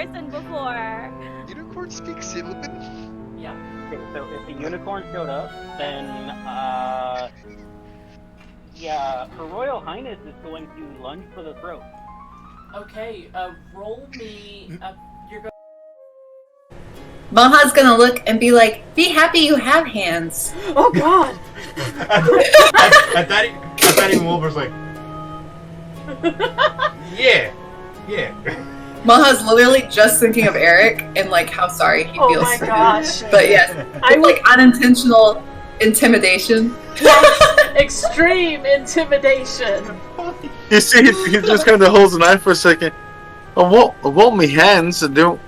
person before. Unicorn speak Sylvan? Yeah. Okay, so if the unicorn showed up, then yeah, Her Royal Highness is going to lunge for the throat. Okay. Roll me. You're going. Maha's gonna look and be like, "Be happy you have hands." Oh God. At that even Wolver's like, yeah. Maha's literally just thinking of Eric and like how sorry he Oh feels my for gosh. him. But yes, I it's like unintentional intimidation. Extreme intimidation. You see, he just kind of holds the knife for a second. I want me hands and don't.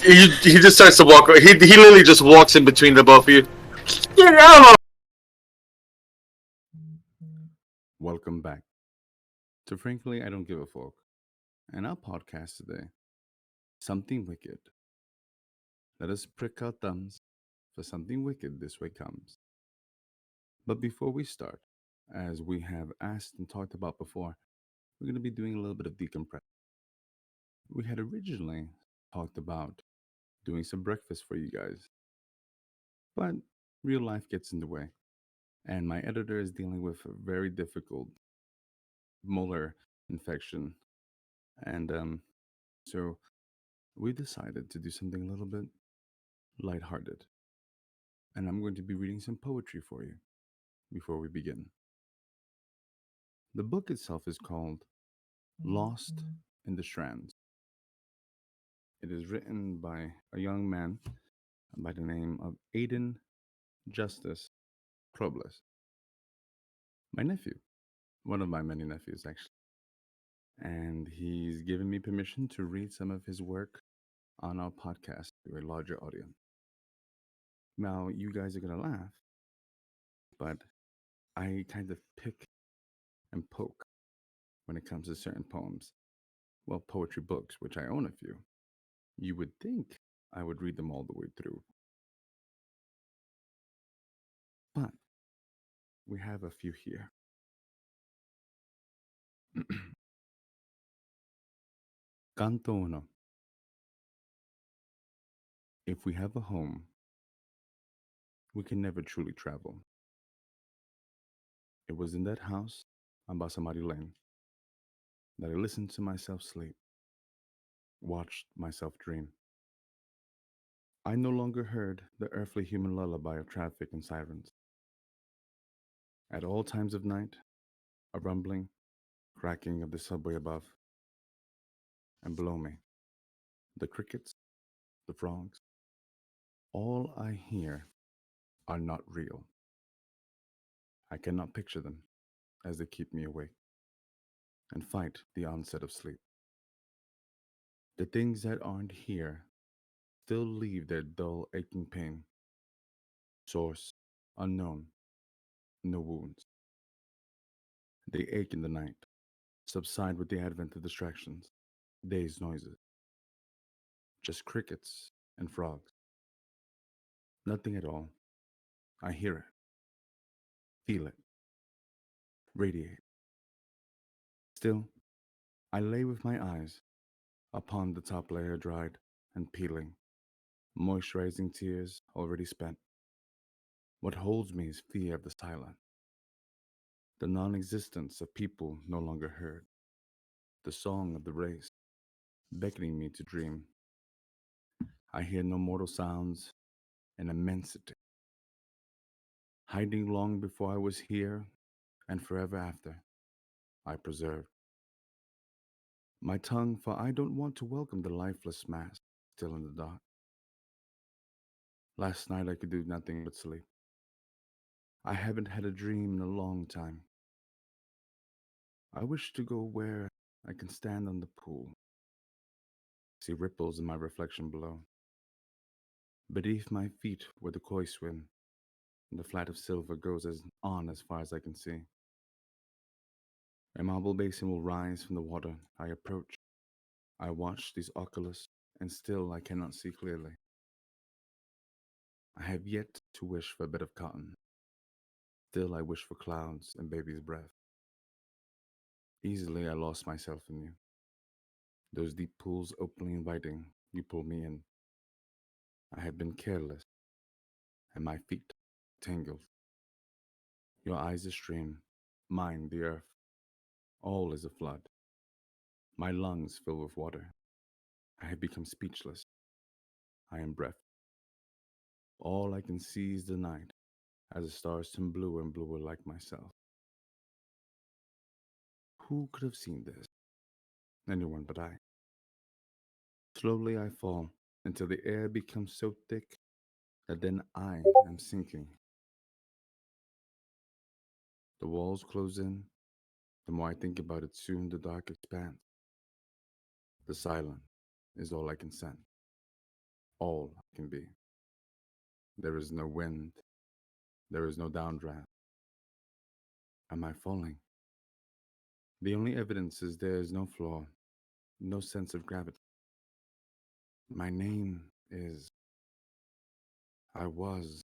He just starts to walk. He literally just walks in between the both of you. Get out! Welcome back to Frankly I Don't Give a Fuck, and our podcast today, Something Wicked. Let us prick our thumbs, for something wicked this way comes. But before we start, as we have asked and talked about before, we're going to be doing a little bit of decompression. We had originally talked about doing some breakfast for you guys, but real life gets in the way, and my editor is dealing with a very difficult molar infection, and so we decided to do something a little bit lighthearted, and I'm going to be reading some poetry for you before we begin. The book itself is called Lost in the Strands. It is written by a young man by the name of Aiden Justice Robles, my nephew, one of my many nephews actually. And he's given me permission to read some of his work on our podcast to a larger audience. Now, you guys are going to laugh, but I kind of pick and poke when it comes to certain poems. Well, poetry books, which I own a few. You would think I would read them all the way through. But we have a few here. Canto uno. If we have a home, we can never truly travel. It was in that house on Basamari Lane that I listened to myself sleep, watched myself dream. I no longer heard the earthly human lullaby of traffic and sirens. At all times of night, a rumbling, cracking of the subway above, and below me, the crickets, the frogs, all I hear are not real. I cannot picture them as they keep me awake and fight the onset of sleep. The things that aren't here still leave their dull, aching pain. Source unknown, no wounds. They ache in the night, subside with the advent of distractions, day's noises. Just crickets and frogs. Nothing at all. I hear it, feel it, radiate. Still, I lay with my eyes upon the top layer dried and peeling, moisturizing tears already spent. What holds me is fear of the silent, the non existence of people no longer heard, the song of the race, beckoning me to dream. I hear no mortal sounds, an immensity, hiding long before I was here and forever after, I preserve. My tongue, for I don't want to welcome the lifeless mass still in the dark. Last night I could do nothing but sleep. I haven't had a dream in a long time. I wish to go where I can stand on the pool, see ripples in my reflection below. Beneath my feet where the koi swim, and the flat of silver goes as far as I can see. A marble basin will rise from the water. I approach. I watch these oculus, and still I cannot see clearly. I have yet to wish for a bit of cotton. Still I wish for clouds and baby's breath. Easily, I lost myself in you. Those deep pools openly inviting, you pulled me in. I had been careless, and my feet tangled. Your eyes a stream, mine the earth. All is a flood. My lungs fill with water. I have become speechless. I am breath. All I can see is the night, as the stars turn bluer and bluer like myself. Who could have seen this? Anyone but I. Slowly I fall until the air becomes so thick that then I am sinking. The walls close in. The more I think about it, soon the dark expands. The silence is all I can sense, all I can be. There is no wind. There is no downdraft. Am I falling? The only evidence is there is no floor, no sense of gravity. My name is, I was,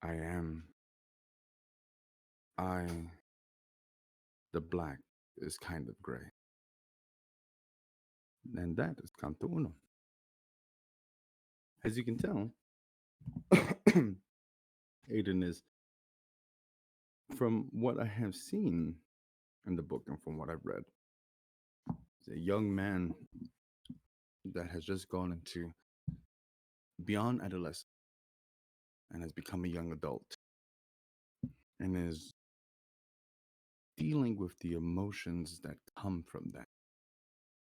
I am, I, the black is kind of gray. And that is Canto Uno. As you can tell, Aiden is, from what I have seen in the book and from what I've read, is a young man that has just gone into beyond adolescence and has become a young adult and is dealing with the emotions that come from that.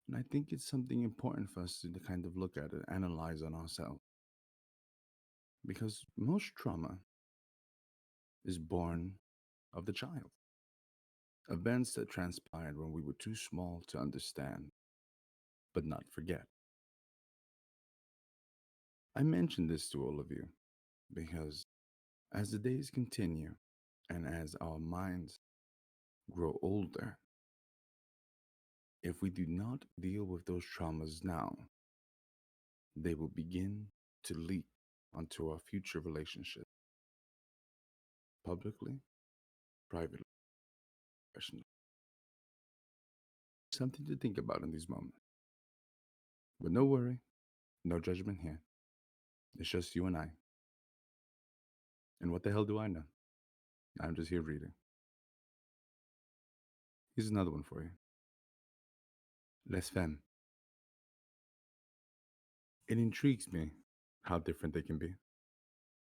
And I think it's something important for us to kind of look at it, analyze on ourselves. Because most trauma is born of the child. Events that transpired when we were too small to understand, but not forget. I mention this to all of you because as the days continue and as our minds grow older, if we do not deal with those traumas now, they will begin to leak onto our future relationships, publicly, privately, professionally. Something to think about in these moments. But no worry, no judgment here. It's just you and I. And what the hell do I know? I'm just here reading. Here's another one for you. Les Femmes. It intrigues me how different they can be.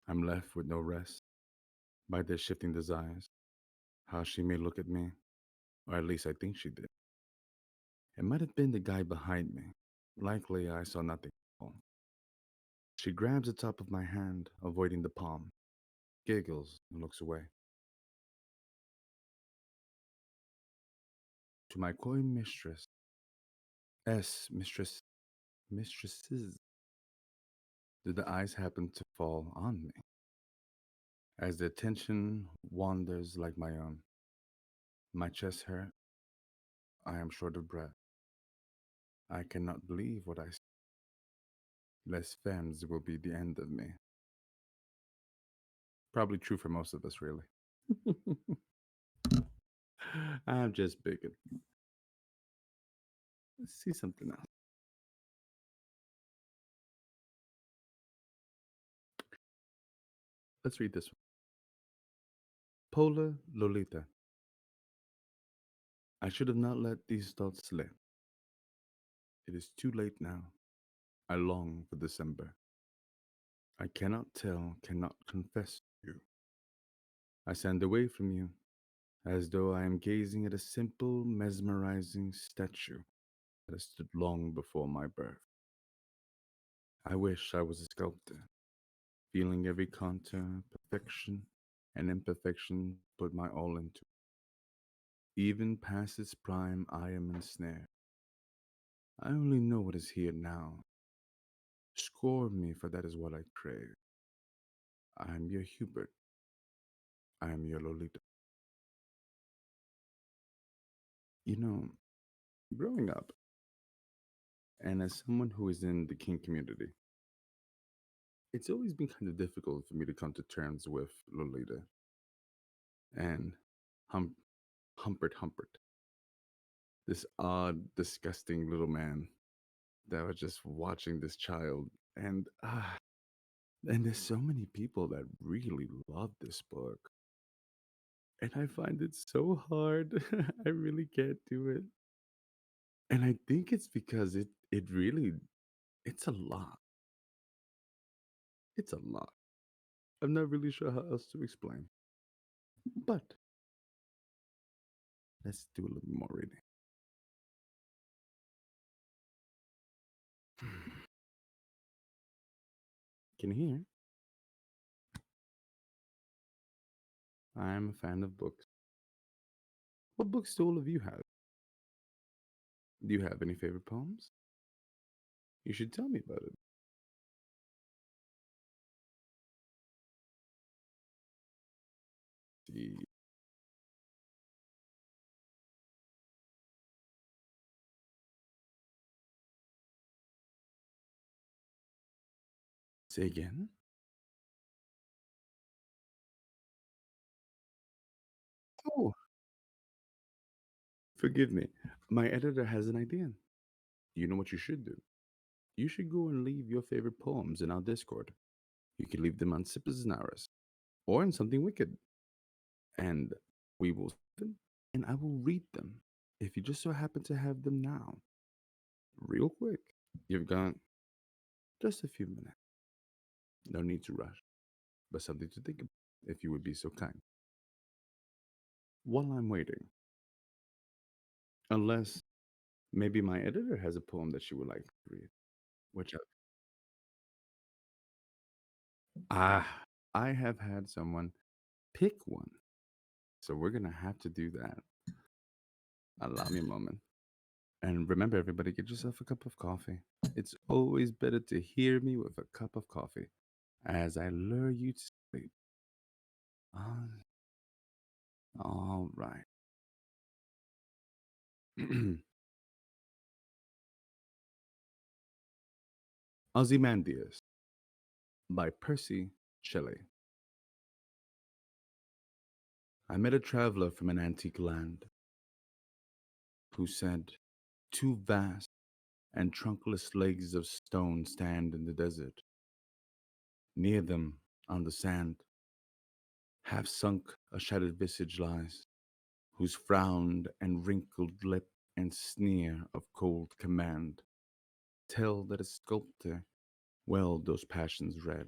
I'm left with no rest by their shifting desires, how she may look at me, or at least I think she did. It might have been the guy behind me. Likely I saw nothing at all. She grabs the top of my hand, avoiding the palm, giggles, and looks away. To my coy mistress, mistresses, did the eyes happen to fall on me? As the attention wanders like my own, my chest hurt, I am short of breath. I cannot believe what I see. Les femmes will be the end of me. Probably true for most of us, really. I'm just bigot. Let's see something else. Let's read this one. Pola Lolita. I should have not let these thoughts slip. It is too late now. I long for December. I cannot tell, cannot confess to you. I stand away from you, as though I am gazing at a simple, mesmerizing statue that has stood long before my birth. I wish I was a sculptor, feeling every contour, perfection, and imperfection, put my all into it. Even past its prime, I am ensnared. I only know what is here now. Score me, for that is what I crave. I am your Hubert. I am your Lolita. You know, growing up, and as someone who is in the kink community, it's always been kind of difficult for me to come to terms with Lolita and Humpert. this odd, disgusting little man that was just watching this child. And there's so many people that really love this book. And I find it so hard. I really can't do it. And I think it's because it really it's a lot. It's a lot. I'm not really sure how else to explain. But let's do a little more reading. Can you hear? I'm a fan of books. What books do all of you have? Do you have any favorite poems? You should tell me about it. See, say again. Oh, forgive me. My editor has an idea. You know what you should do? You should go and leave your favorite poems in our Discord. You can leave them on Sippers and Hours or in Something Wicked. And we will see them and I will read them if you just so happen to have them now. Real quick. You've got just a few minutes. No need to rush, but something to think about if you would be so kind. While I'm waiting, unless maybe my editor has a poem that she would like to read, which I have had someone pick one. So we're going to have to do that. Allow me a moment. And remember, everybody, get yourself a cup of coffee. It's always better to hear me with a cup of coffee as I lure you to sleep. Ah, all right. Ozymandias by Percy Shelley. I met a traveler from an antique land who said, two vast and trunkless legs of stone stand in the desert. Near them, on the sand, half sunk, a shattered visage lies, whose frown and wrinkled lip and sneer of cold command tell that a sculptor well those passions read,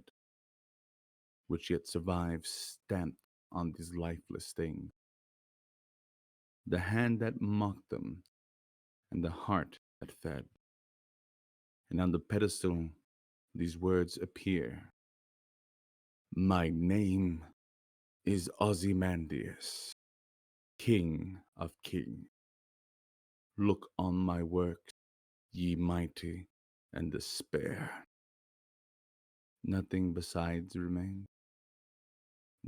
which yet survive stamped on these lifeless things. The hand that mocked them, and the heart that fed. And on the pedestal, these words appear: my name is Ozymandias, King of Kings. Look on my works, ye mighty, and despair. Nothing besides remains.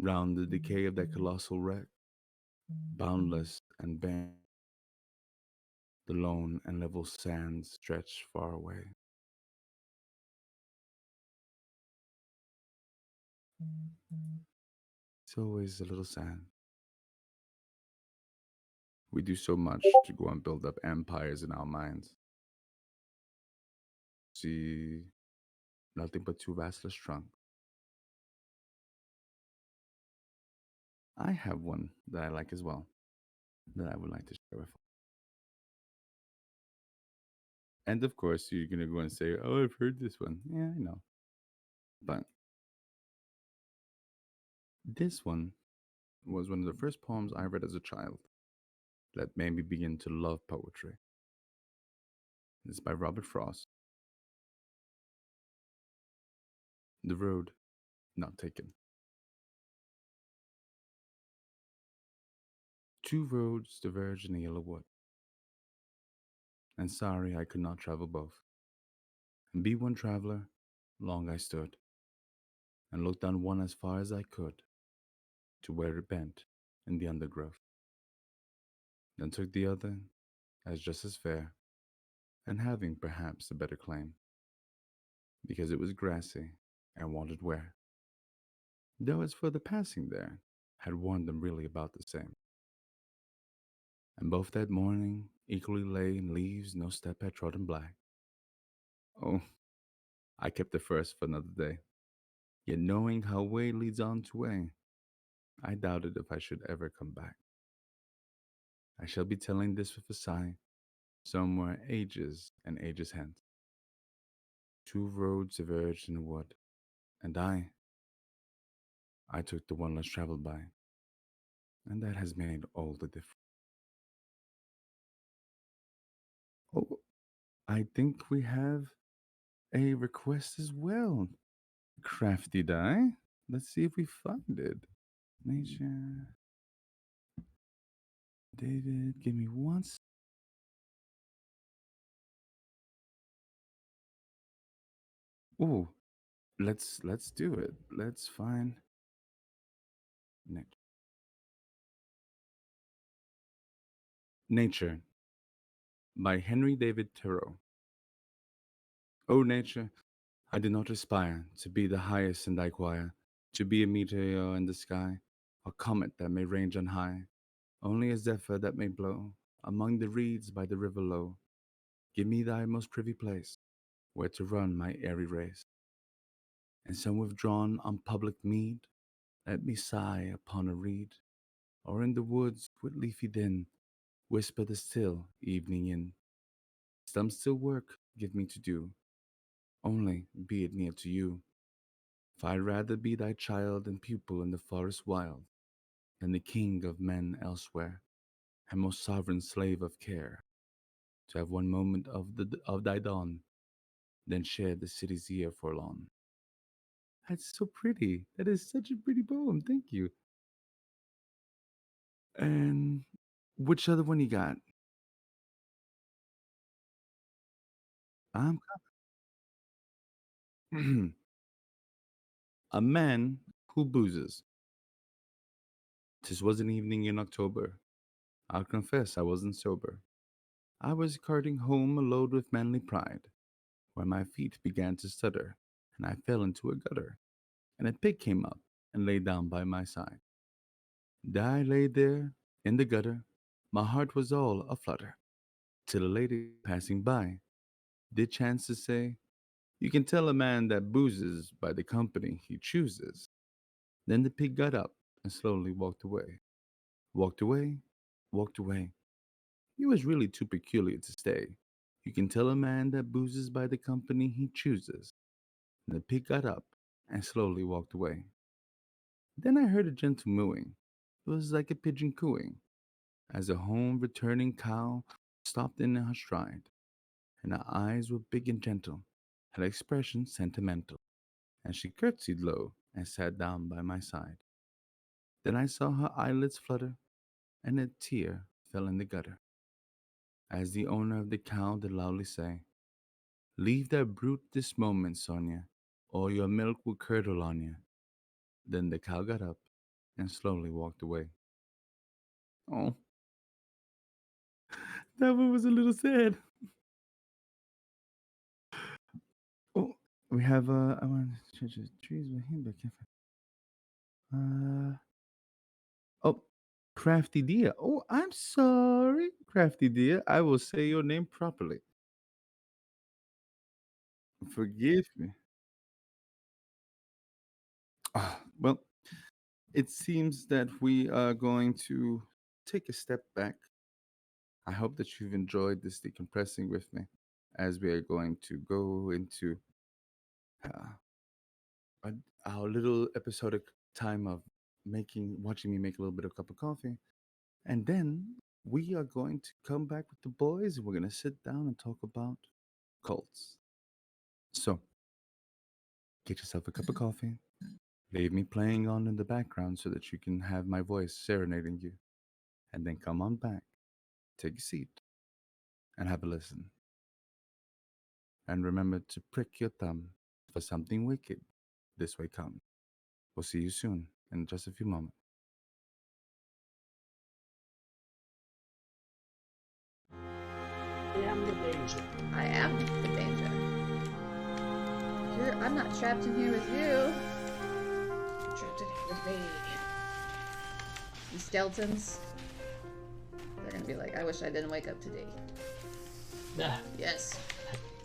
Round the decay of that colossal wreck, boundless and bare, the lone and level sands stretch far away. It's always a little sad. We do so much to go and build up empires in our minds. See nothing but two vastless trunks. I have one that I like as well, that I would like to share with. And of course, you're gonna go and say, "Oh, I've heard this one." Yeah, I know. But this one was one of the first poems I read as a child that made me begin to love poetry. It's by Robert Frost. The Road Not Taken. Two roads diverge in a yellow wood, and sorry I could not travel both. And be one traveler, long I stood, and looked down one as far as I could, to where it bent in the undergrowth. Then took the other, as just as fair, and having perhaps a better claim, because it was grassy and wanted wear. Though as for the passing there, had warned them really about the same. And both that morning equally lay in leaves no step had trodden black. Oh, I kept the first for another day. Yet knowing how way leads on to way, I doubted if I should ever come back. I shall be telling this with a sigh, somewhere ages and ages hence. Two roads diverged in a wood, and I took the one less traveled by, and that has made all the difference. Oh, I think we have a request as well. Crafty die. Let's see if we find it. Nature. David, give me one. Oh, let's do it. Let's find nature. Nature by Henry David Thoreau. O nature, I do not aspire to be the highest in thy choir, to be a meteor in the sky, a comet that may range on high, only a zephyr that may blow among the reeds by the river low. Give me thy most privy place, where to run my airy race. And some withdrawn on public mead, let me sigh upon a reed, or in the woods with leafy din, whisper the still evening in. Some still work give me to do, only be it near to you. For I'd rather be thy child and pupil in the forest wild, than the king of men elsewhere, and most sovereign slave of care, to have one moment of thy dawn, then share the city's year forlorn. That's so pretty. That is such a pretty poem. Thank you. And which other one you got? I'm a man who boozes. 'Tis was an evening in October. I'll confess I wasn't sober. I was carting home a load with manly pride, when my feet began to stutter, and I fell into a gutter, and a pig came up and lay down by my side. There I lay there in the gutter, my heart was all aflutter, till a lady passing by did chance to say, "You can tell a man that boozes by the company he chooses." Then the pig got up and slowly walked away. Walked away, walked away. He was really too peculiar to stay. You can tell a man that boozes by the company he chooses. And the pig got up and slowly walked away. Then I heard a gentle mooing. It was like a pigeon cooing, as a home returning cow stopped in her stride, and her eyes were big and gentle, her expression sentimental, and she curtsied low and sat down by my side. Then I saw her eyelids flutter, and a tear fell in the gutter, as the owner of the cow did loudly say, "Leave that brute this moment, Sonia, or your milk will curdle on you." Then the cow got up and slowly walked away. Oh, that one was a little sad. Oh, we have I want to change the trees with him, but can't find. Oh, Crafty Deer. Oh, I'm sorry, Crafty Deer. I will say your name properly. Forgive me. Ah, well, it seems that we are going to take a step back. I hope that you've enjoyed this decompressing with me, as we are going to go into uh, our little episodic time of watching me make a little bit of cup of coffee. And then we are going to come back with the boys and we're going to sit down and talk about cults. So get yourself a cup of coffee, leave me playing on in the background so that you can have my voice serenading you. And then come on back, take a seat, and have a listen. And remember to prick your thumb for something wicked this way comes. We'll see you soon in just a few moments. I am the danger. I am the danger. I'm not trapped in here with you. You're trapped in here with me. You skeletons. They're gonna be like, I wish I didn't wake up today. Nah, Yes.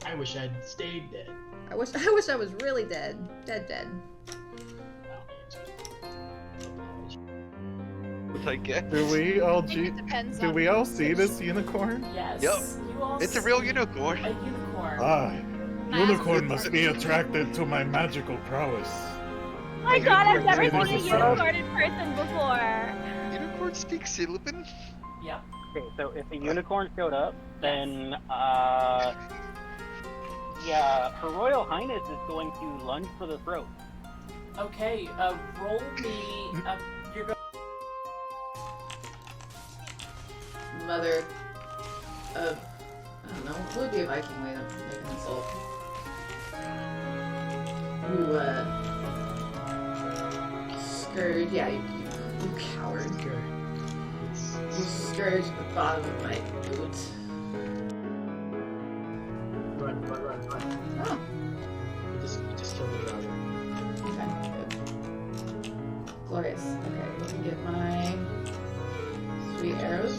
I wish I'd stayed dead. I wish I was really dead. Dead. I guess. Do we all Depends do on we all see conversation. this unicorn? Yes. Yep. You all It's a real see unicorn. A unicorn. Ah, Can I ask unicorn you- must be attracted to my magical prowess. Oh my god, I've never Unicorn seen a is a unicorn in person before. Unicorn speak Sylvan? Yep. Okay, so if a unicorn showed up, then yeah, Her Royal Highness is going to lunge for the throat. Okay. Roll me. You're going. Mother of, I don't know, what would be a Viking way to make an insult? You, scourge, yeah, you coward. You scourge the bottom of my boot. Run. Oh, We just killed the dragon. okay, good. Glorious. Okay, let me get my 3 arrows.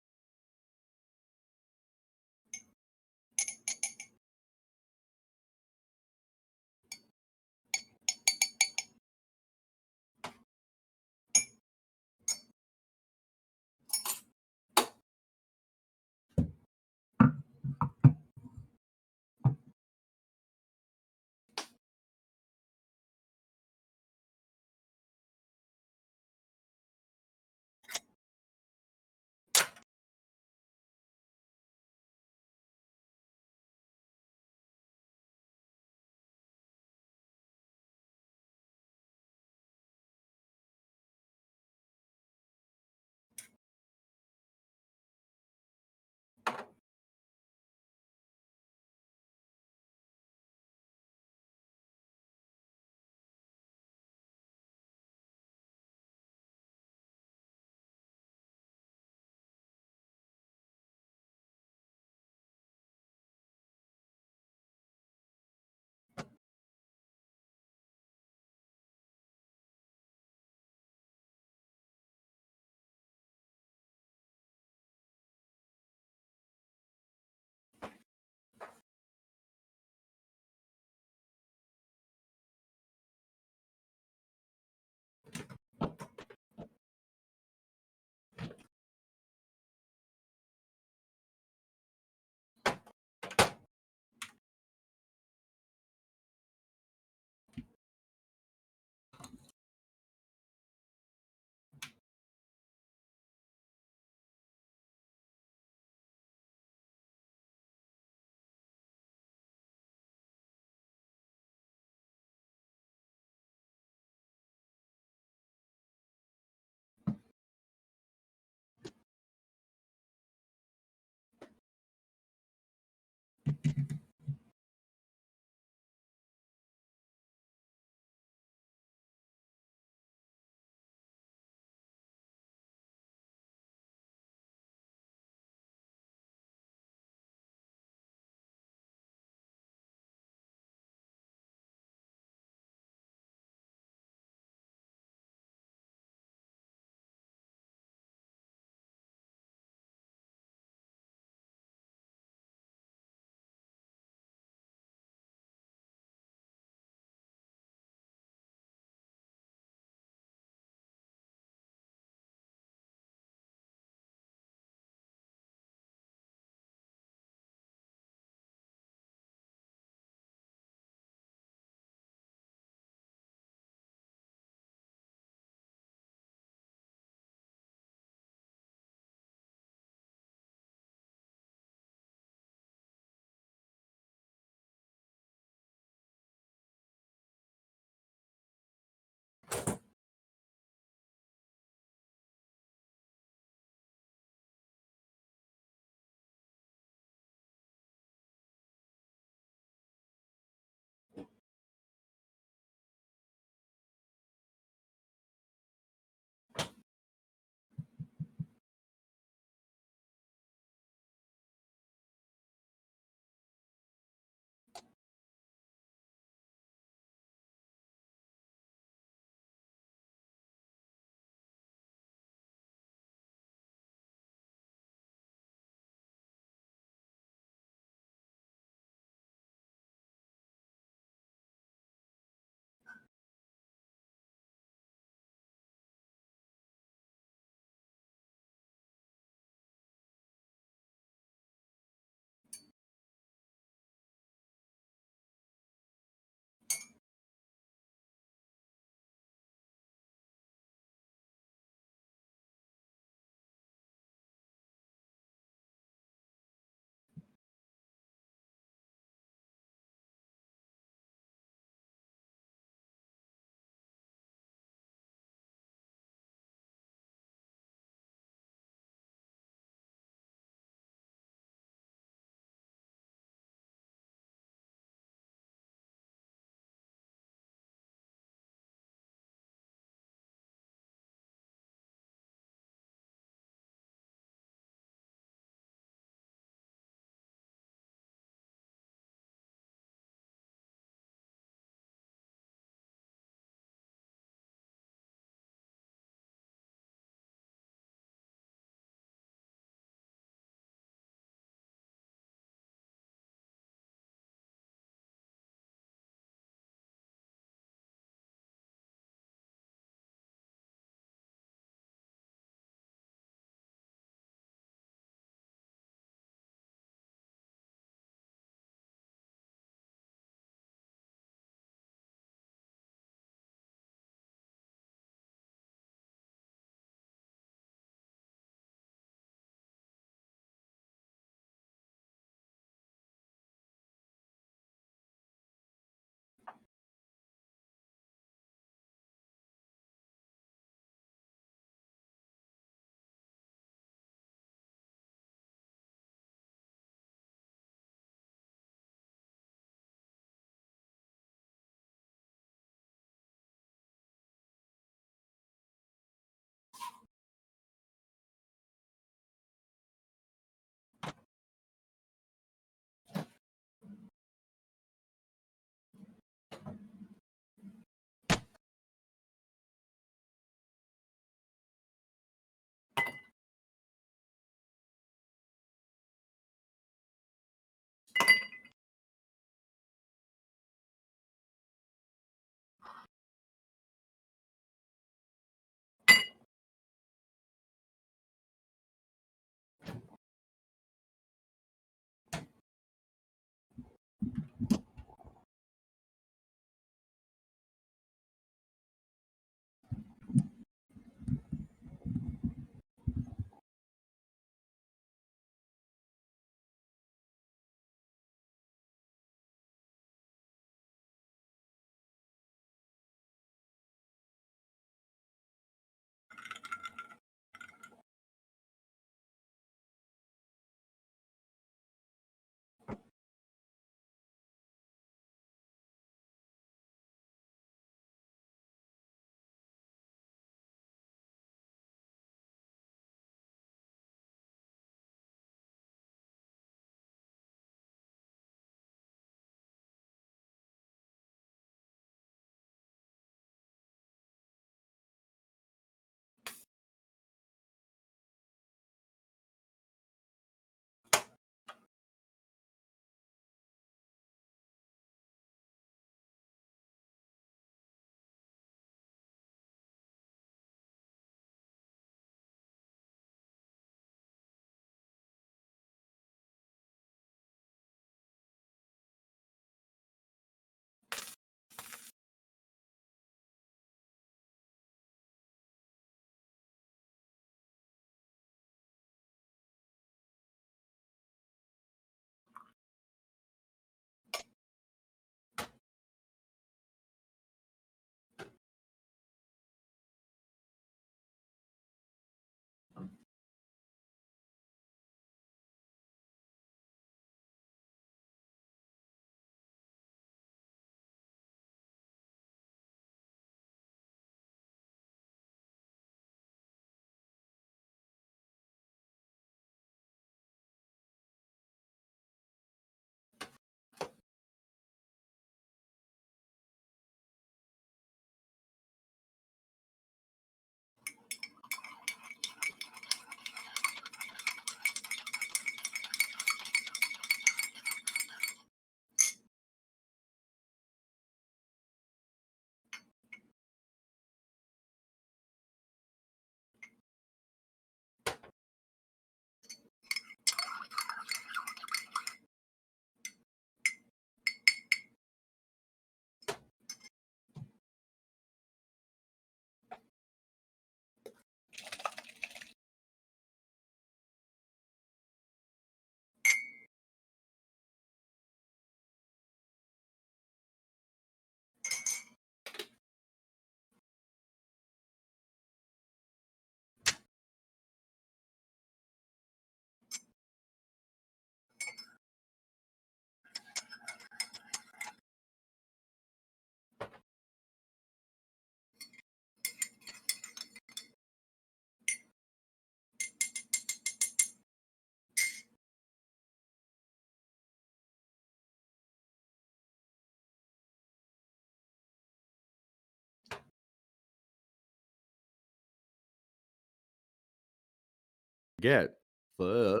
Get fuck.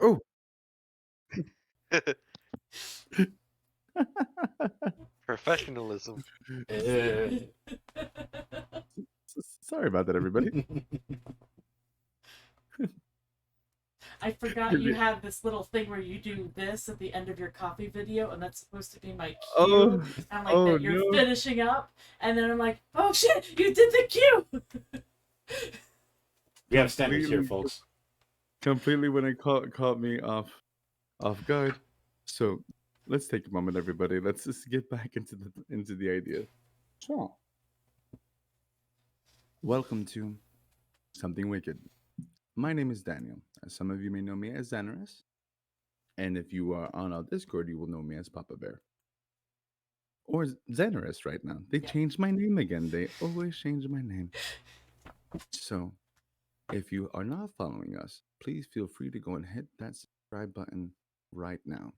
Oh. Professionalism. Sorry about that, everybody. I forgot you have this little thing where you do this at the end of your coffee video, and that's supposed to be my cue. Oh, I'm like, oh that you're no. finishing up, and then I'm like, oh shit, you did the cue! We have standards here, folks. Completely when it caught me off guard. So let's take a moment, everybody. Let's just get back into the idea. Sure. Welcome to Something Wicked. My name is Daniel. As some of you may know me as Xanaris. And if you are on our Discord, you will know me as Papa Bear. Or Xanaris right now. They changed my name again. They always change my name. So if you are not following us, please feel free to go and hit that subscribe button right now.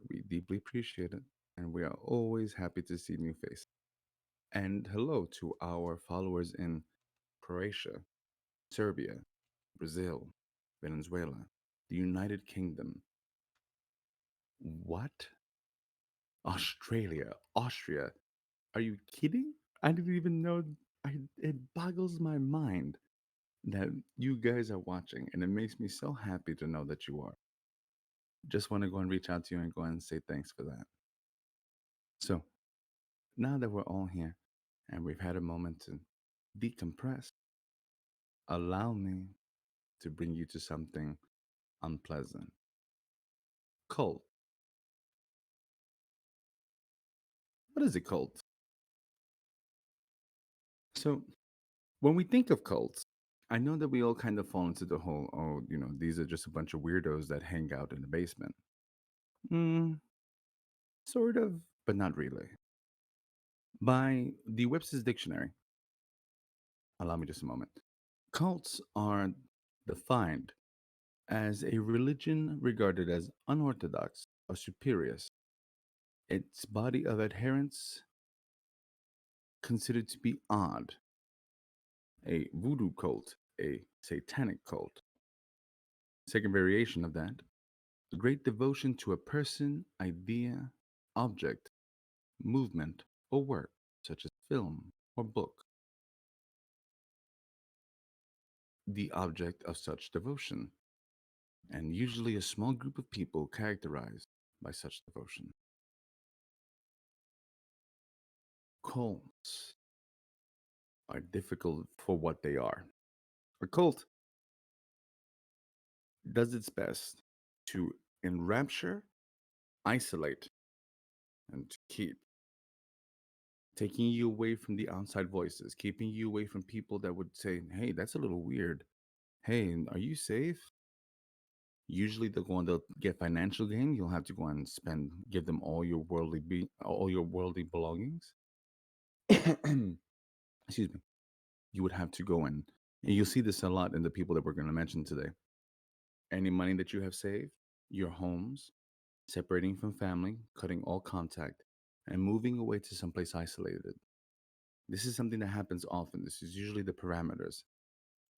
We deeply appreciate it. And we are always happy to see new faces. And hello to our followers in Croatia, Serbia, Brazil, Venezuela, the United Kingdom. What? Australia, Austria. Are you kidding? I didn't even know. It boggles my mind that you guys are watching, and it makes me so happy to know that you are. Just want to go and reach out to you and go and say thanks for that. So, now that we're all here and we've had a moment to decompress, allow me to bring you to something unpleasant. Cult. What is a cult? So, when we think of cults, I know that we all kind of fall into the whole, oh, these are just a bunch of weirdos that hang out in the basement. Sort of, but not really. By the Webster's Dictionary, allow me just a moment. Cults are defined as a religion regarded as unorthodox or spurious. Its body of adherents considered to be odd. A voodoo cult, a satanic cult. Second variation of that, great devotion to a person, idea, object, movement, or work, such as film or book. The object of such devotion, and usually a small group of people characterized by such devotion. Cults are difficult for what they are. A cult does its best to enrapture, isolate, and to keep. Taking you away from the outside voices, keeping you away from people that would say, hey, that's a little weird. Hey, are you safe? Usually they'll go and they'll get financial gain. You'll have to go and give them all your worldly belongings. Excuse me. You would have to go and you'll see this a lot in the people that we're going to mention today. Any money that you have saved, your homes, separating from family, cutting all contact, and moving away to someplace isolated. This is something that happens often. This is usually the parameters.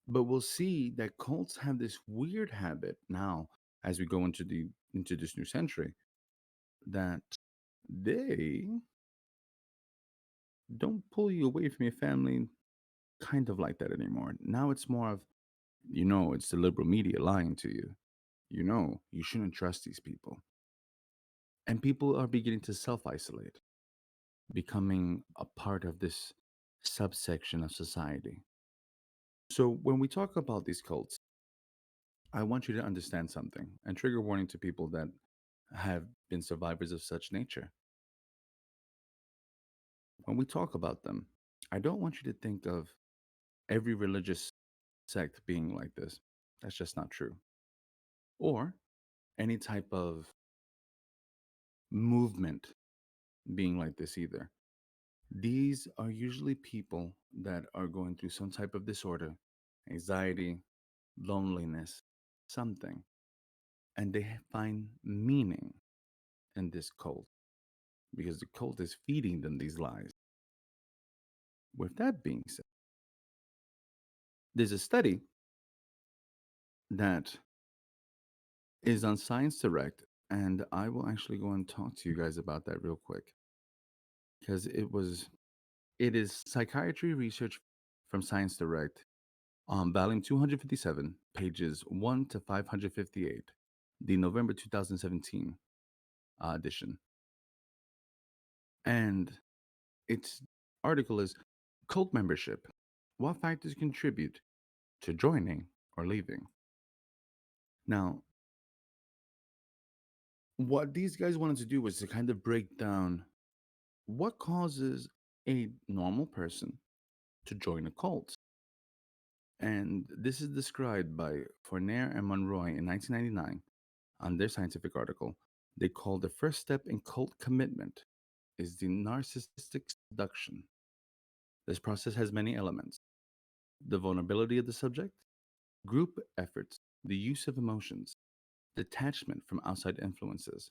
But we'll see that cults have this weird habit now as we go into this new century that they don't pull you away from your family kind of like that anymore. Now it's more of, it's the liberal media lying to you. You shouldn't trust these people. And people are beginning to self-isolate, becoming a part of this subsection of society. So when we talk about these cults, I want you to understand something, and trigger warning to people that have been survivors of such nature. When we talk about them, I don't want you to think of every religious sect being like this. That's just not true. Or any type of movement being like this either. These are usually people that are going through some type of disorder, anxiety, loneliness, something. And they find meaning in this cult because the cult is feeding them these lies. With that being said, there's a study that is on Science Direct, and I will actually go and talk to you guys about that real quick because it is psychiatry research from Science Direct, volume 257, pages 1 to 558, the November 2017 edition. And its article is Cult Membership. What factors contribute to joining or leaving? Now, what these guys wanted to do was to kind of break down what causes a normal person to join a cult. And this is described by Fournier and Monroy in 1999 on their scientific article. They call the first step in cult commitment is the narcissistic seduction. This process has many elements: the vulnerability of the subject, group efforts, the use of emotions, detachment from outside influences,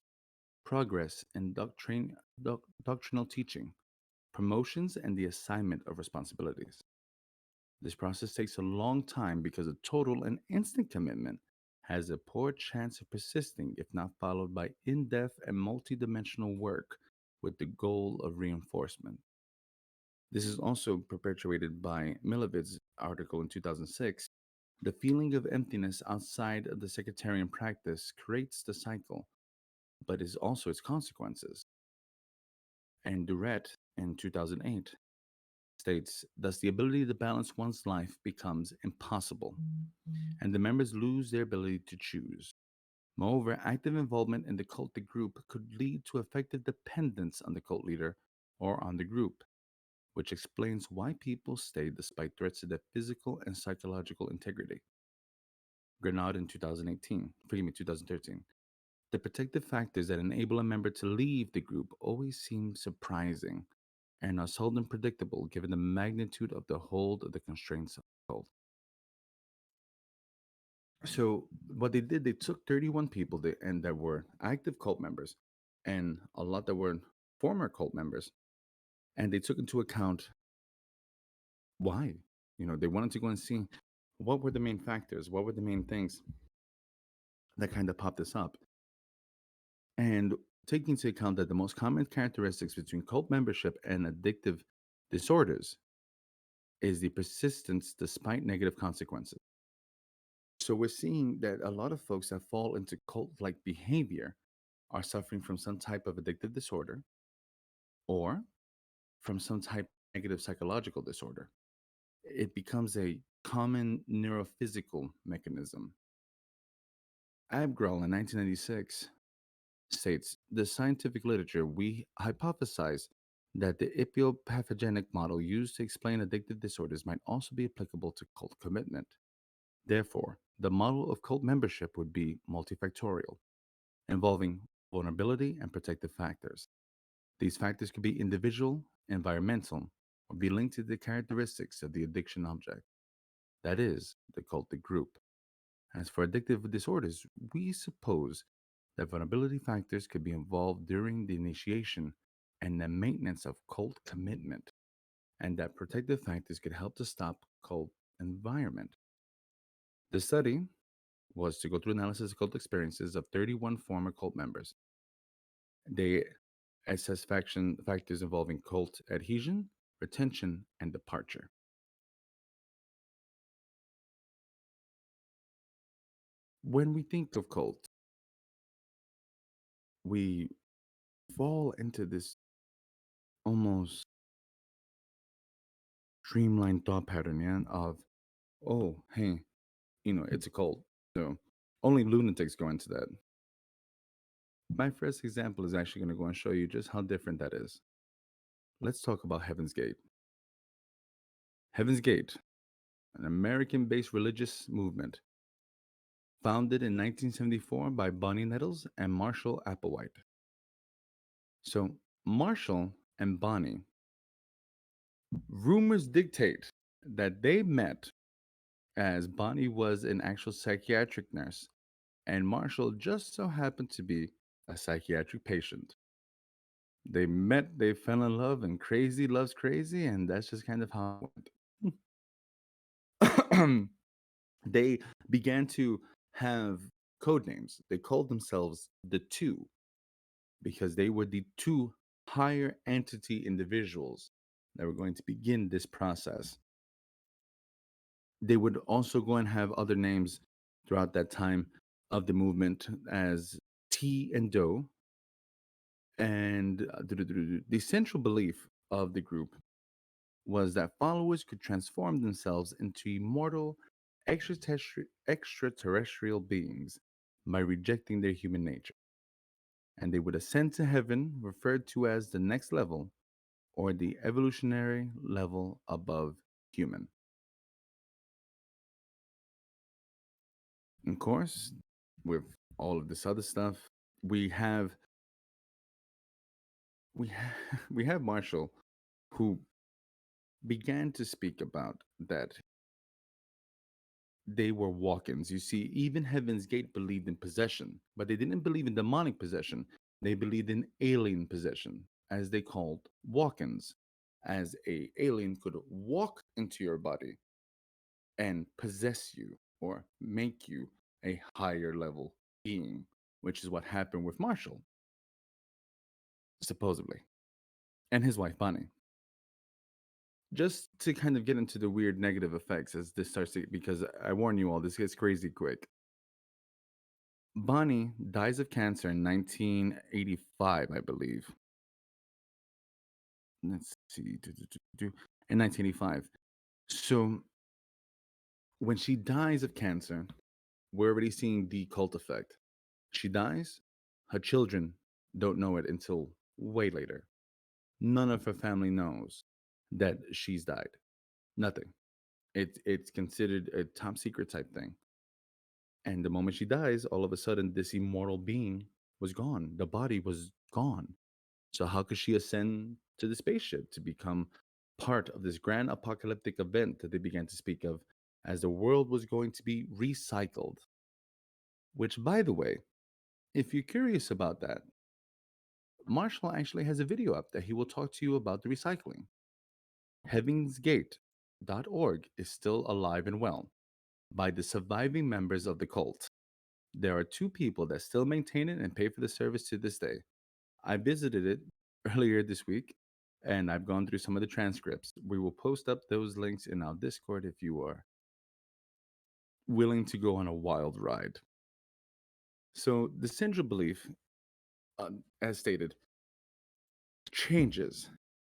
progress in doctrinal teaching, promotions, and the assignment of responsibilities. This process takes a long time because a total and instant commitment has a poor chance of persisting if not followed by in depth and multidimensional work with the goal of reinforcement. This is also perpetuated by Milovid's article in 2006. The feeling of emptiness outside of the sectarian practice creates the cycle, but is also its consequences. And Durrett in 2008 states, thus the ability to balance one's life becomes impossible, and the members lose their ability to choose. Moreover, active involvement in the cultic group could lead to effective dependence on the cult leader or on the group, which explains why people stay despite threats to their physical and psychological integrity. Grenard in 2013. The protective factors that enable a member to leave the group always seem surprising and are seldom predictable given the magnitude of the hold of the constraints of the cult. So what they did, they took 31 people and that were active cult members and a lot that were former cult members, and they took into account why. They wanted to go and see what were the main factors, what were the main things that kind of popped this up. And taking into account that the most common characteristics between cult membership and addictive disorders is the persistence despite negative consequences. So we're seeing that a lot of folks that fall into cult-like behavior are suffering from some type of addictive disorder or from some type of negative psychological disorder. It becomes a common neurophysical mechanism. Abgrell in 1996 states, the scientific literature, we hypothesize that the epiopathogenic model used to explain addictive disorders might also be applicable to cult commitment. Therefore, the model of cult membership would be multifactorial, involving vulnerability and protective factors. These factors could be individual, environmental, or be linked to the characteristics of the addiction object, that is, the cultic group. As for addictive disorders, we suppose that vulnerability factors could be involved during the initiation and the maintenance of cult commitment, and that protective factors could help to stop cult environment. The study was to go through analysis of cult experiences of 31 former cult members. They assessed factors involving cult adhesion, retention, and departure. When we think of cult, we fall into this almost streamlined thought pattern, yeah, of, oh, hey, it's a cult. So only lunatics go into that. My first example is actually going to go and show you just how different that is. Let's talk about Heaven's Gate. Heaven's Gate, an American-based religious movement founded in 1974 by Bonnie Nettles and Marshall Applewhite. So Marshall and Bonnie, rumors dictate that they met as Bonnie was an actual psychiatric nurse and Marshall just so happened to be a psychiatric patient. They met, they fell in love, and crazy loves crazy, and that's just kind of how it went. They began to have code names. They called themselves the Two because they were the two higher entity individuals that were going to begin this process. They would also go and have other names throughout that time of the movement as T and Do. And the central belief of the group was that followers could transform themselves into immortal extraterrestrial beings by rejecting their human nature. And they would ascend to heaven, referred to as the next level or the evolutionary level above human. Of course, with all of this other stuff, we have we have Marshall, who began to speak about that they were walk-ins. You see, even Heaven's Gate believed in possession, but they didn't believe in demonic possession. They believed in alien possession, as they called walk-ins, as a alien could walk into your body and possess you or make you a higher level being, which is what happened with Marshall, supposedly, and his wife Bonnie. Just to kind of get into the weird negative effects as this starts to, because I warn you all, this gets crazy quick. Bonnie dies of cancer in 1985, I believe. Let's see, in 1985. So when she dies of cancer, we're already seeing the cult effect. She dies, her children don't know it until way later. None of her family knows that she's died. Nothing. It's considered a top secret type thing. And the moment she dies, all of a sudden, this immortal being was gone. The body was gone. So, how could she ascend to the spaceship to become part of this grand apocalyptic event that they began to speak of as the world was going to be recycled? Which, by the way, if you're curious about that, Marshall actually has a video up that he will talk to you about the recycling. Heavensgate.org is still alive and well by the surviving members of the cult. There are two people that still maintain it and pay for the service to this day. I visited it earlier this week and I've gone through some of the transcripts. We will post up those links in our Discord if you are willing to go on a wild ride. So, the central belief, as stated, changes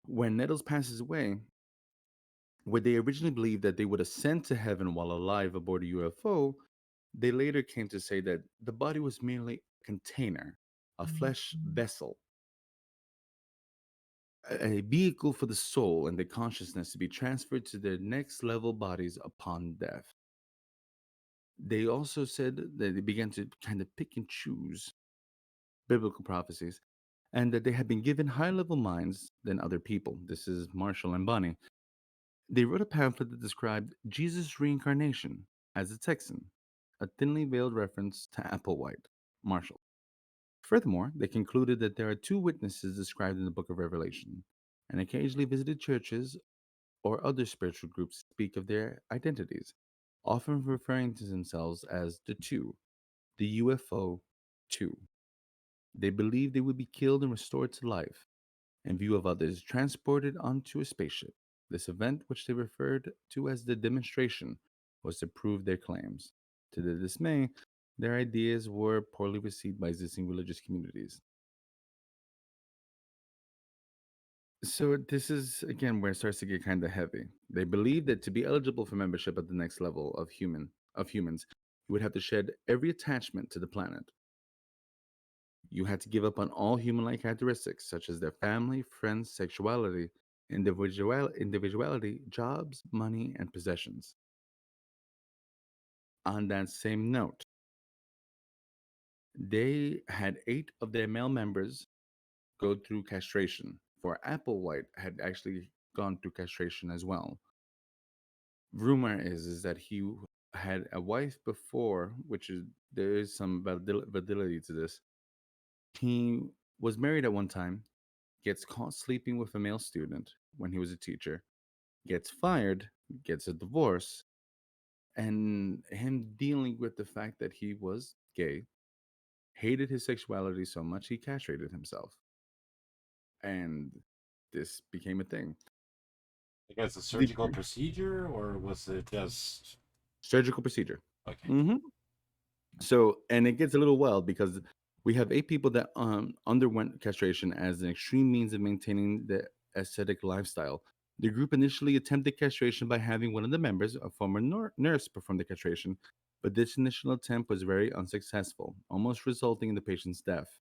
when Nettles passes away. Where they originally believed that they would ascend to heaven while alive aboard a UFO, they later came to say that the body was merely a container, a flesh vessel, a vehicle for the soul and the consciousness to be transferred to their next level bodies upon death. They also said that they began to kind of pick and choose biblical prophecies and that they had been given higher level minds than other people. This is Marshall and Bonnie. They wrote a pamphlet that described Jesus' reincarnation as a Texan, a thinly veiled reference to Applewhite, Marshall. Furthermore, they concluded that there are two witnesses described in the book of Revelation, and occasionally visited churches or other spiritual groups speak of their identities, often referring to themselves as the Two, the UFO Two. They believed they would be killed and restored to life, in view of others transported onto a spaceship. This event, which they referred to as the demonstration, was to prove their claims. To their dismay, their ideas were poorly received by existing religious communities. So this is again where it starts to get kind of heavy. They believe that to be eligible for membership at the next level of humans, you would have to shed every attachment to the planet. You had to give up on all human-like characteristics such as their family, friends, sexuality, individuality, jobs, money, and possessions. On that same note, they had 8 of their male members go through castration. For Applewhite had actually gone through castration as well. Rumor is that he had a wife before, which is there is some validity to this. He was married at one time, gets caught sleeping with a male student when he was a teacher, gets fired, gets a divorce, and him dealing with the fact that he was gay, hated his sexuality so much he castrated himself, and this became a thing. I guess a The surgical procedure, or was it just surgical procedure. okay? Hmm. So, and it gets a little wild because we have 8 people that underwent castration as an extreme means of maintaining the ascetic lifestyle. The group initially attempted castration by having one of the members, a former nurse, perform the castration, but this initial attempt was very unsuccessful, almost resulting in the patient's death,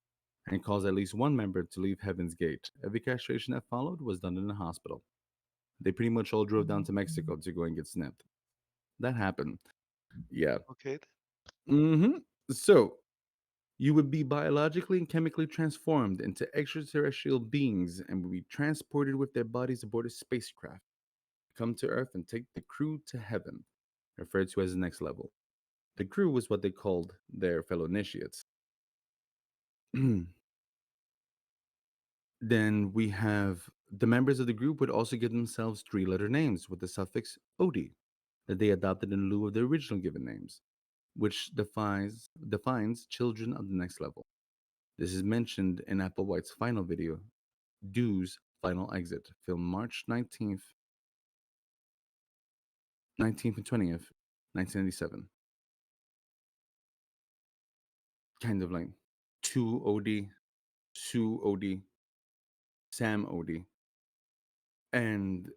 and caused at least one member to leave Heaven's Gate. Every castration that followed was done in a hospital. They pretty much all drove down to Mexico to go and get snipped. That happened. Yeah. Okay. Hmm. So, you would be biologically and chemically transformed into extraterrestrial beings and would be transported with their bodies aboard a spacecraft, come to Earth and take the crew to heaven, referred to as the next level. The crew was what they called their fellow initiates. Then we have the members of the group would also give themselves 3-letter names with the suffix "odi" that they adopted in lieu of their original given names, which defines children of the next level. This is mentioned in Applewhite's final video, Dew's Final Exit, filmed March 19th and 20th, 1997. Kind of like 2 OD, Sue OD, Sam OD. And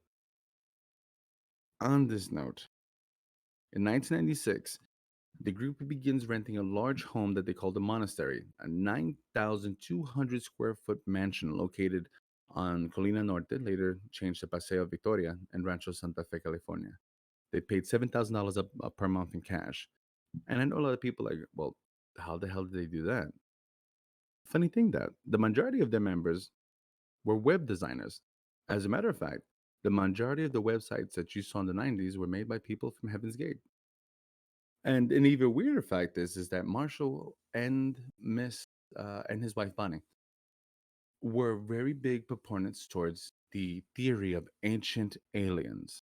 on this note, in 1996, the group begins renting a large home that they call the Monastery, a 9,200 square foot mansion located on Colina Norte, later changed to Paseo Victoria, and Rancho Santa Fe, California. They paid $7,000 per month in cash. And I know a lot of people like, well, how the hell did they do that? Funny thing that the majority of their members were web designers. As a matter of fact, the majority of the websites that you saw in the 90s were made by people from Heaven's Gate. And an even weirder fact is that Marshall and and his wife Bonnie were very big proponents towards the theory of ancient aliens.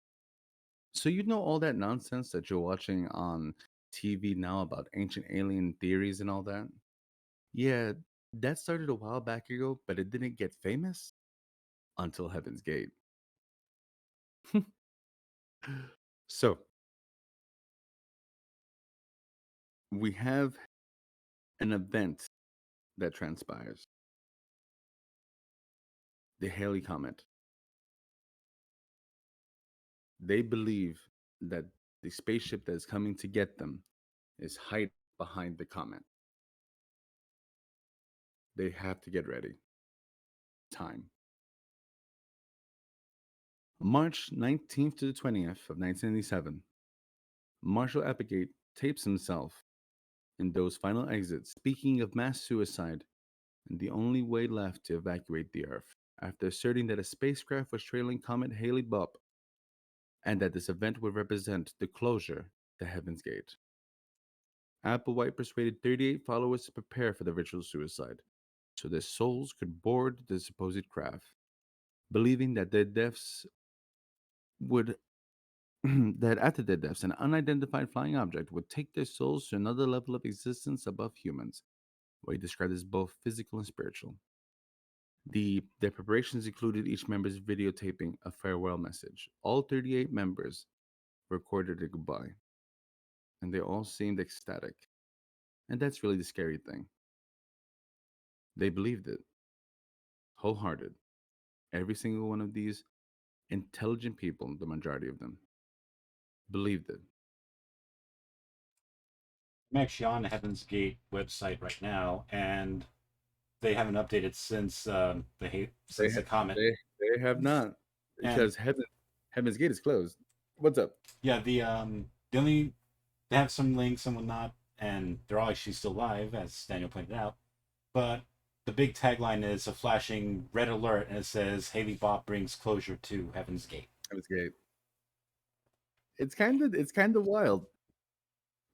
So you know all that nonsense that you're watching on TV now about ancient alien theories and all that? Yeah, that started a while back ago, but it didn't get famous until Heaven's Gate. So we have an event that transpires. The Halley Comet. They believe that the spaceship that is coming to get them is hiding behind the comet. They have to get ready. Time. March 19th to the 20th of 1997, Marshall Applegate tapes himself in those final exits, speaking of mass suicide and the only way left to evacuate the Earth, after asserting that a spacecraft was trailing Comet Halley-Bopp and that this event would represent the closure to Heaven's Gate. Applewhite persuaded 38 followers to prepare for the ritual suicide so their souls could board the supposed craft, believing that their deaths would that after their deaths, an unidentified flying object would take their souls to another level of existence above humans, what he described as both physical and spiritual. Their preparations included each member's videotaping a farewell message. All 38 members recorded a goodbye, and they all seemed ecstatic. And that's really the scary thing. They believed it, wholehearted. Every single one of these intelligent people, the majority of them, believed it. I'm actually on Heaven's Gate website right now, and they haven't updated since since the comet. They have not, because Heaven's Gate is closed. What's up? Yeah, the only they have some links and whatnot, and they're all actually still live, as Daniel pointed out. But the big tagline is a flashing red alert, and it says Halley-Bopp brings closure to Heaven's Gate. Heaven's Gate. It's kind of wild.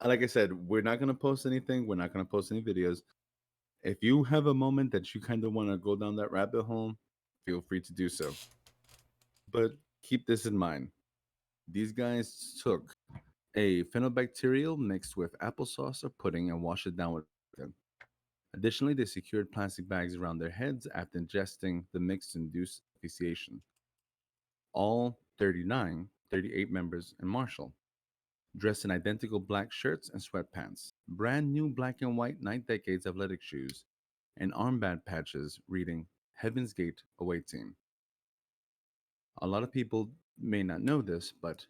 Like I said, we're not gonna post anything. We're not gonna post any videos. If you have a moment that you kind of want to go down that rabbit hole, feel free to do so. But keep this in mind. These guys took a phenobacterial mixed with applesauce or pudding and wash it down with vodka. Additionally, they secured plastic bags around their heads after ingesting the mix to induce asphyxiation. All 38 members and Marshall, dressed in identical black shirts and sweatpants, brand new black and white Night Decades athletic shoes, and armband patches reading Heaven's Gate Away Team. A lot of people may not know this, but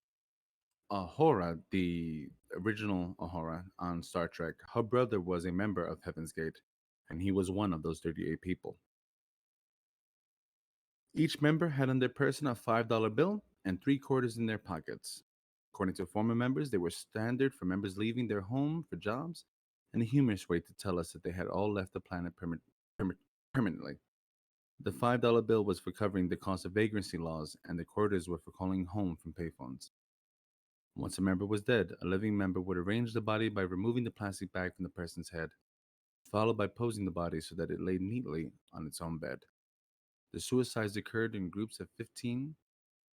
Ahura, the original Ahura on Star Trek, her brother was a member of Heaven's Gate, and he was one of those 38 people. Each member had on their person a $5 bill and three quarters in their pockets. According to former members, they were standard for members leaving their home for jobs, and a humorous way to tell us that they had all left the planet permanently. The $5 bill was for covering the cost of vagrancy laws, and the quarters were for calling home from payphones. Once a member was dead, a living member would arrange the body by removing the plastic bag from the person's head, followed by posing the body so that it lay neatly on its own bed. The suicides occurred in groups of 15,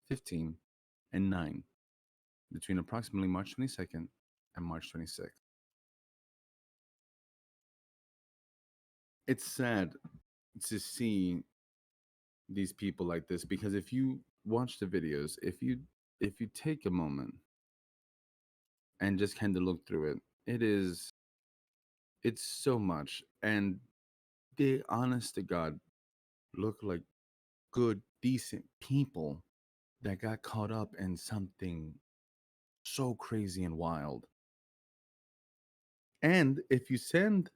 15, and 9 between approximately March 22nd and March 26th. It's sad to see these people like this because if you watch the videos, if you take a moment and just kind of look through it, it's so much, and they honest to God look like good, decent people that got caught up in something so crazy and wild. And if you send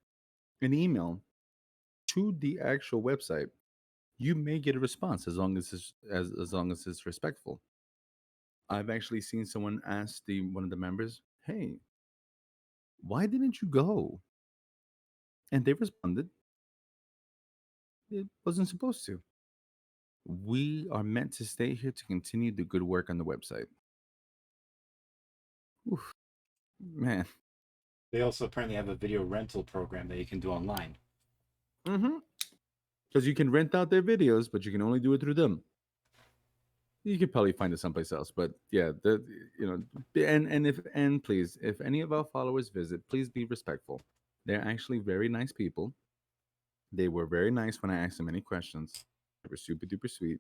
an email to the actual website, you may get a response as long as as long as it's respectful. I've actually seen someone ask the one of the members, "Hey, why didn't you go?" And they responded, "It wasn't supposed to. We are meant to stay here to continue the good work on the website." Oof, man. They also apparently have a video rental program that you can do online. Mm-hmm. Because you can rent out their videos, but you can only do it through them. You could probably find it someplace else, but yeah, and please, if any of our followers visit, please be respectful. They're actually very nice people. They were very nice when I asked them any questions. They were super duper sweet.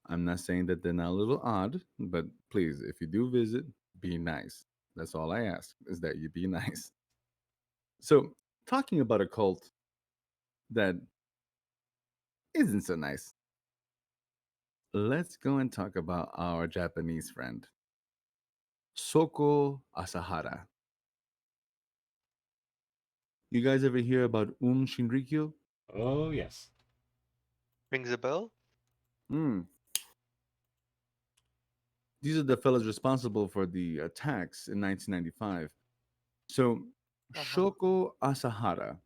I'm not saying that they're not a little odd, but please, if you do visit, be nice. That's all I ask, is that you be nice. So, talking about a cult that isn't so nice, let's go and talk about our Japanese friend, Shoko Asahara. You guys ever hear about Shinrikyo? Oh, yes. Rings a bell? Hmm. These are the fellows responsible for the attacks in 1995. So, Shoko Asahara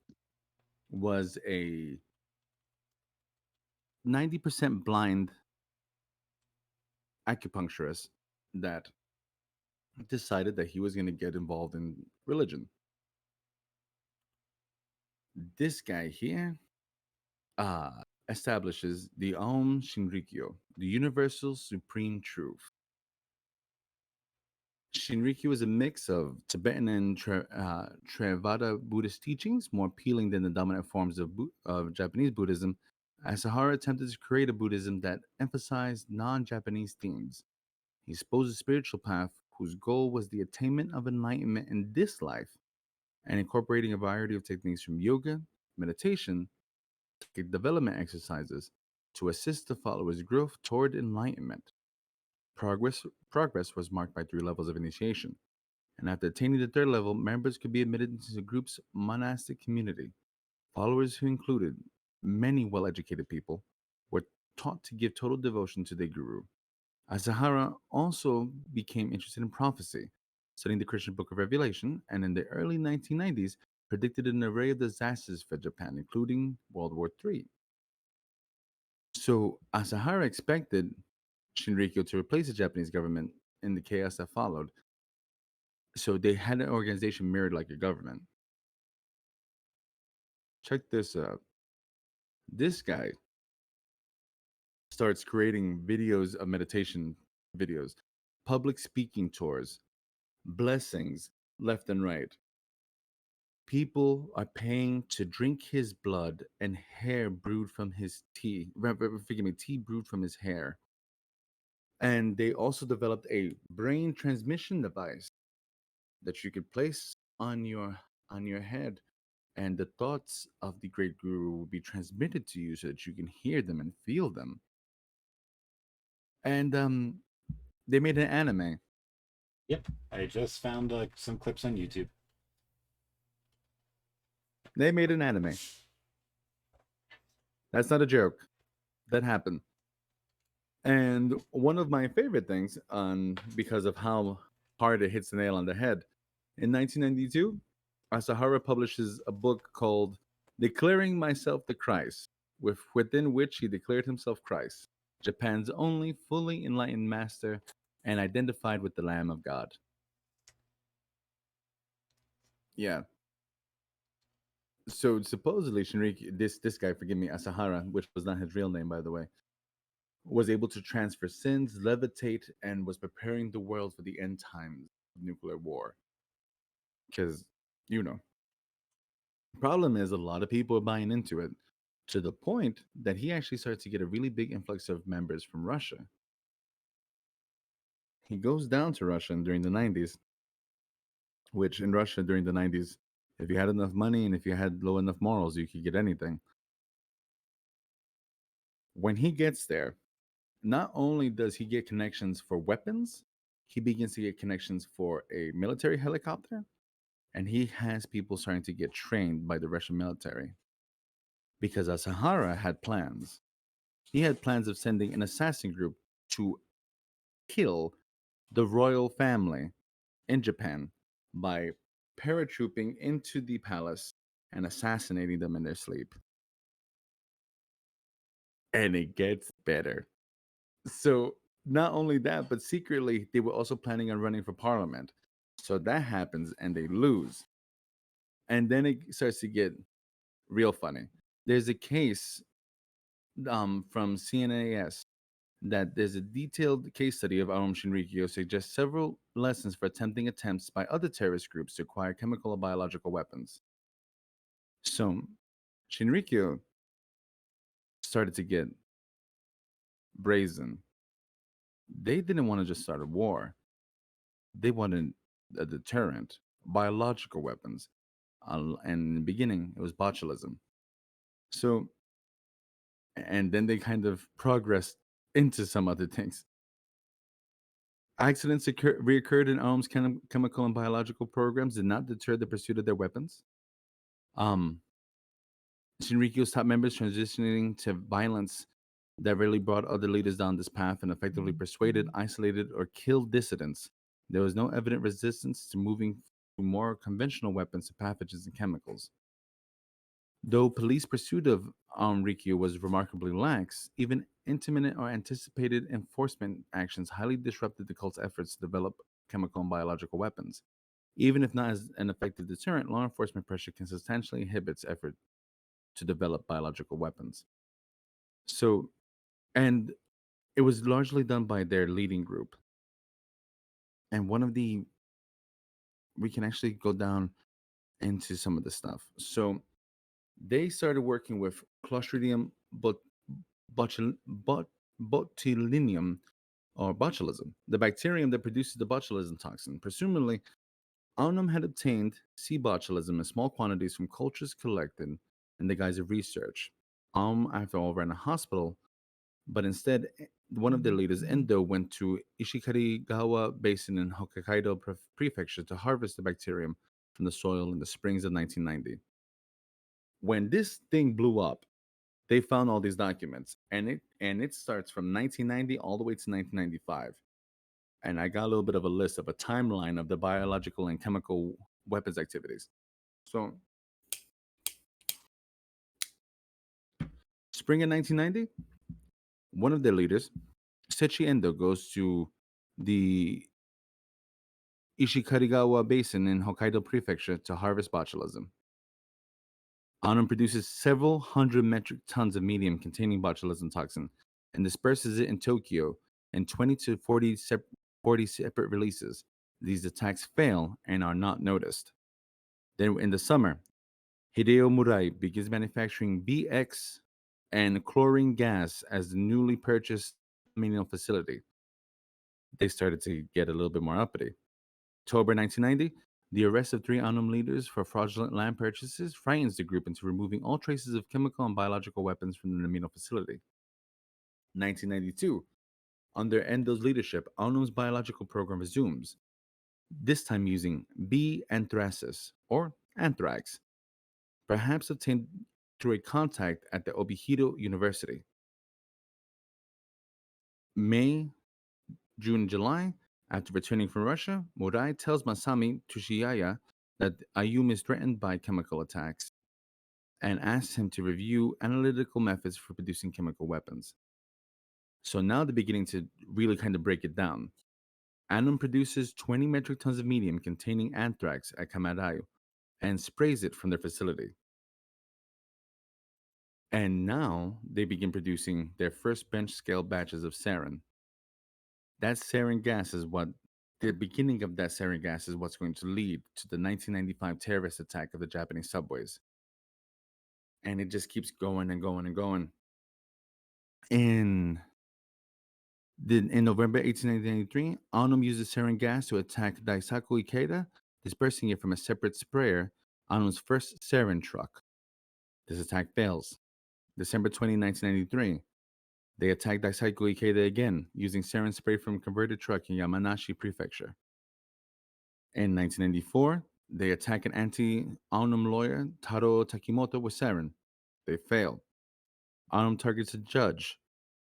was a 90% blind acupuncturist that decided that he was going to get involved in religion. This guy here establishes the Om Shinrikyo, the universal supreme truth. Shinrikyo is a mix of Tibetan and Theravada Buddhist teachings, more appealing than the dominant forms of Japanese Buddhism. Asahara attempted to create a Buddhism that emphasized non-Japanese themes. He exposed a spiritual path whose goal was the attainment of enlightenment in this life, and incorporating a variety of techniques from yoga, meditation, psychic development exercises to assist the followers' growth toward enlightenment. Progress was marked by three levels of initiation, and after attaining the third level, members could be admitted into the group's monastic community. Followers, who included many well educated people, were taught to give total devotion to their guru. Asahara also became interested in prophecy, studying the Christian Book of Revelation, and in the early 1990s predicted an array of disasters for Japan, including World War III. So Asahara expected Shinrikyo to replace the Japanese government in the chaos that followed. So they had an organization mirrored like a government. Check this out. This guy starts creating videos of meditation videos, public speaking tours, blessings left and right. People are paying to drink his blood and hair brewed from his tea. Forgive me, tea brewed from his hair. And they also developed a brain transmission device that you could place on your head, and the thoughts of the great guru will be transmitted to you so that you can hear them and feel them. And they made an anime. Yep, I just found some clips on YouTube. They made an anime. That's not a joke. That happened. And one of my favorite things, because of how hard it hits the nail on the head, in 1992, Asahara publishes a book called Declaring Myself the Christ, within which he declared himself Christ, Japan's only fully enlightened master and identified with the Lamb of God. Yeah. So supposedly Shinrikyo, this guy, forgive me, Asahara, which was not his real name, by the way, was able to transfer sins, levitate, and was preparing the world for the end times of nuclear war. Because, problem is a lot of people are buying into it, to the point that he actually starts to get a really big influx of members from Russia. He goes down to Russia during the 90s, which in Russia during the 90s, if you had enough money and if you had low enough morals, you could get anything. When he gets there, not only does he get connections for weapons, he begins to get connections for a military helicopter, and he has people starting to get trained by the Russian military. Because Asahara had plans. He had plans of sending an assassin group to kill the royal family in Japan by paratrooping into the palace and assassinating them in their sleep. And it gets better. So not only that, but secretly they were also planning on running for parliament. So that happens and they lose. And then it starts to get real funny. There's a case from CNAS that there's a detailed case study of Aum Shinrikyo suggests several lessons for attempting attempts by other terrorist groups to acquire chemical or biological weapons. So Shinrikyo started to get brazen. They didn't want to just start a war. They wanted a deterrent, biological weapons. And in the beginning, it was botulism. So, and then they kind of progressed into some other things. Accidents reoccurred in Aum's chemical and biological programs did not deter the pursuit of their weapons. Shinrikyo's top members transitioning to violence that really brought other leaders down this path and effectively persuaded, isolated, or killed dissidents. There was no evident resistance to moving to more conventional weapons to pathogens and chemicals. Though police pursuit of Rikyu was remarkably lax, even intimate or anticipated enforcement actions highly disrupted the cult's efforts to develop chemical and biological weapons. Even if not as an effective deterrent, law enforcement pressure can substantially inhibit its effort to develop biological weapons. So, and it was largely done by their leading group. And we can actually go down into some of the stuff. So, they started working with Clostridium botulinum, or botulism, the bacterium that produces the botulism toxin. Presumably, Aumann had obtained C. botulism in small quantities from cultures collected in the guise of research. After all, ran a hospital, but instead, one of their leaders, Endo, went to Ishikarigawa Basin in Hokkaido Prefecture to harvest the bacterium from the soil in the springs of 1990. When this thing blew up, they found all these documents, and it starts from 1990 all the way to 1995. And I got a little bit of a list of a timeline of the biological and chemical weapons activities. So, spring of 1990, one of their leaders, Sechi Endo, goes to the Ishikarigawa Basin in Hokkaido Prefecture to harvest botulism. Aumann produces several hundred metric tons of medium containing botulism toxin and disperses it in Tokyo in 20 to 40 separate releases. these attacks fail and are not noticed. Then in the summer, Hideo Murai begins manufacturing BX and chlorine gas as the newly purchased Minino facility. They started to get a little bit more uppity. October 1990, the arrest of three Anum leaders for fraudulent land purchases frightens the group into removing all traces of chemical and biological weapons from the Namino facility. 1992, under Endo's leadership, Anum's biological program resumes, this time using B. anthracis, or anthrax, perhaps obtained through a contact at the Obihiro University. May, June, July, after returning from Russia, Murai tells Masami Tushiyaya that Ayumi is threatened by chemical attacks and asks him to review analytical methods for producing chemical weapons. So now they're beginning to really kind of break it down. Anum produces 20 metric tons of medium containing anthrax at Kamadayu and sprays it from their facility. And now they begin producing their first bench scale batches of sarin. That sarin gas is what the beginning of that sarin gas is what's going to lead to the 1995 terrorist attack of the Japanese subways. And it just keeps going and going and going. In November 1893, Anum uses sarin gas to attack Daisaku Ikeda, dispersing it from a separate sprayer, Anum's first sarin truck. This attack fails. December 20, 1993, they attack Daisaku Ikeda again, using sarin spray from a converted truck in Yamanashi Prefecture. In 1994, they attack an anti-Anum lawyer, Taro Takimoto, with sarin. They fail. Anum targets a judge.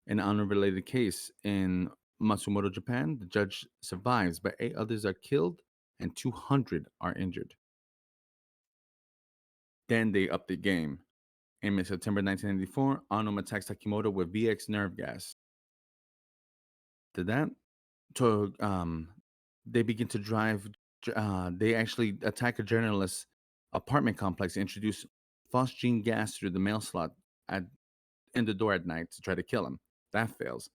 In an unrelated case in Matsumoto, Japan, the judge survives, but 8 others are killed and 200 are injured. Then they up the game. In September 1994, Anum attacks Takimoto with VX nerve gas. Did that? So they begin to drive. They actually attack a journalist's apartment complex and introduce phosgene gas through the mail slot in the door at night to try to kill him. That fails.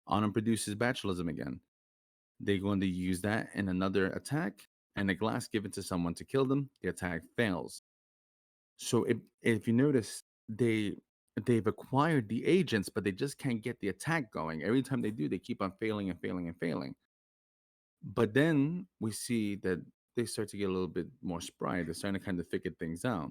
Anum produces botulism again. They're going to use that in another attack, and a glass given to someone to kill them. The attack fails. So if you notice, they've acquired the agents, but they just can't get the attack going. Every time they do, they keep on failing and failing and failing. But then we see that they start to get a little bit more spry. They're starting to kind of figure things out.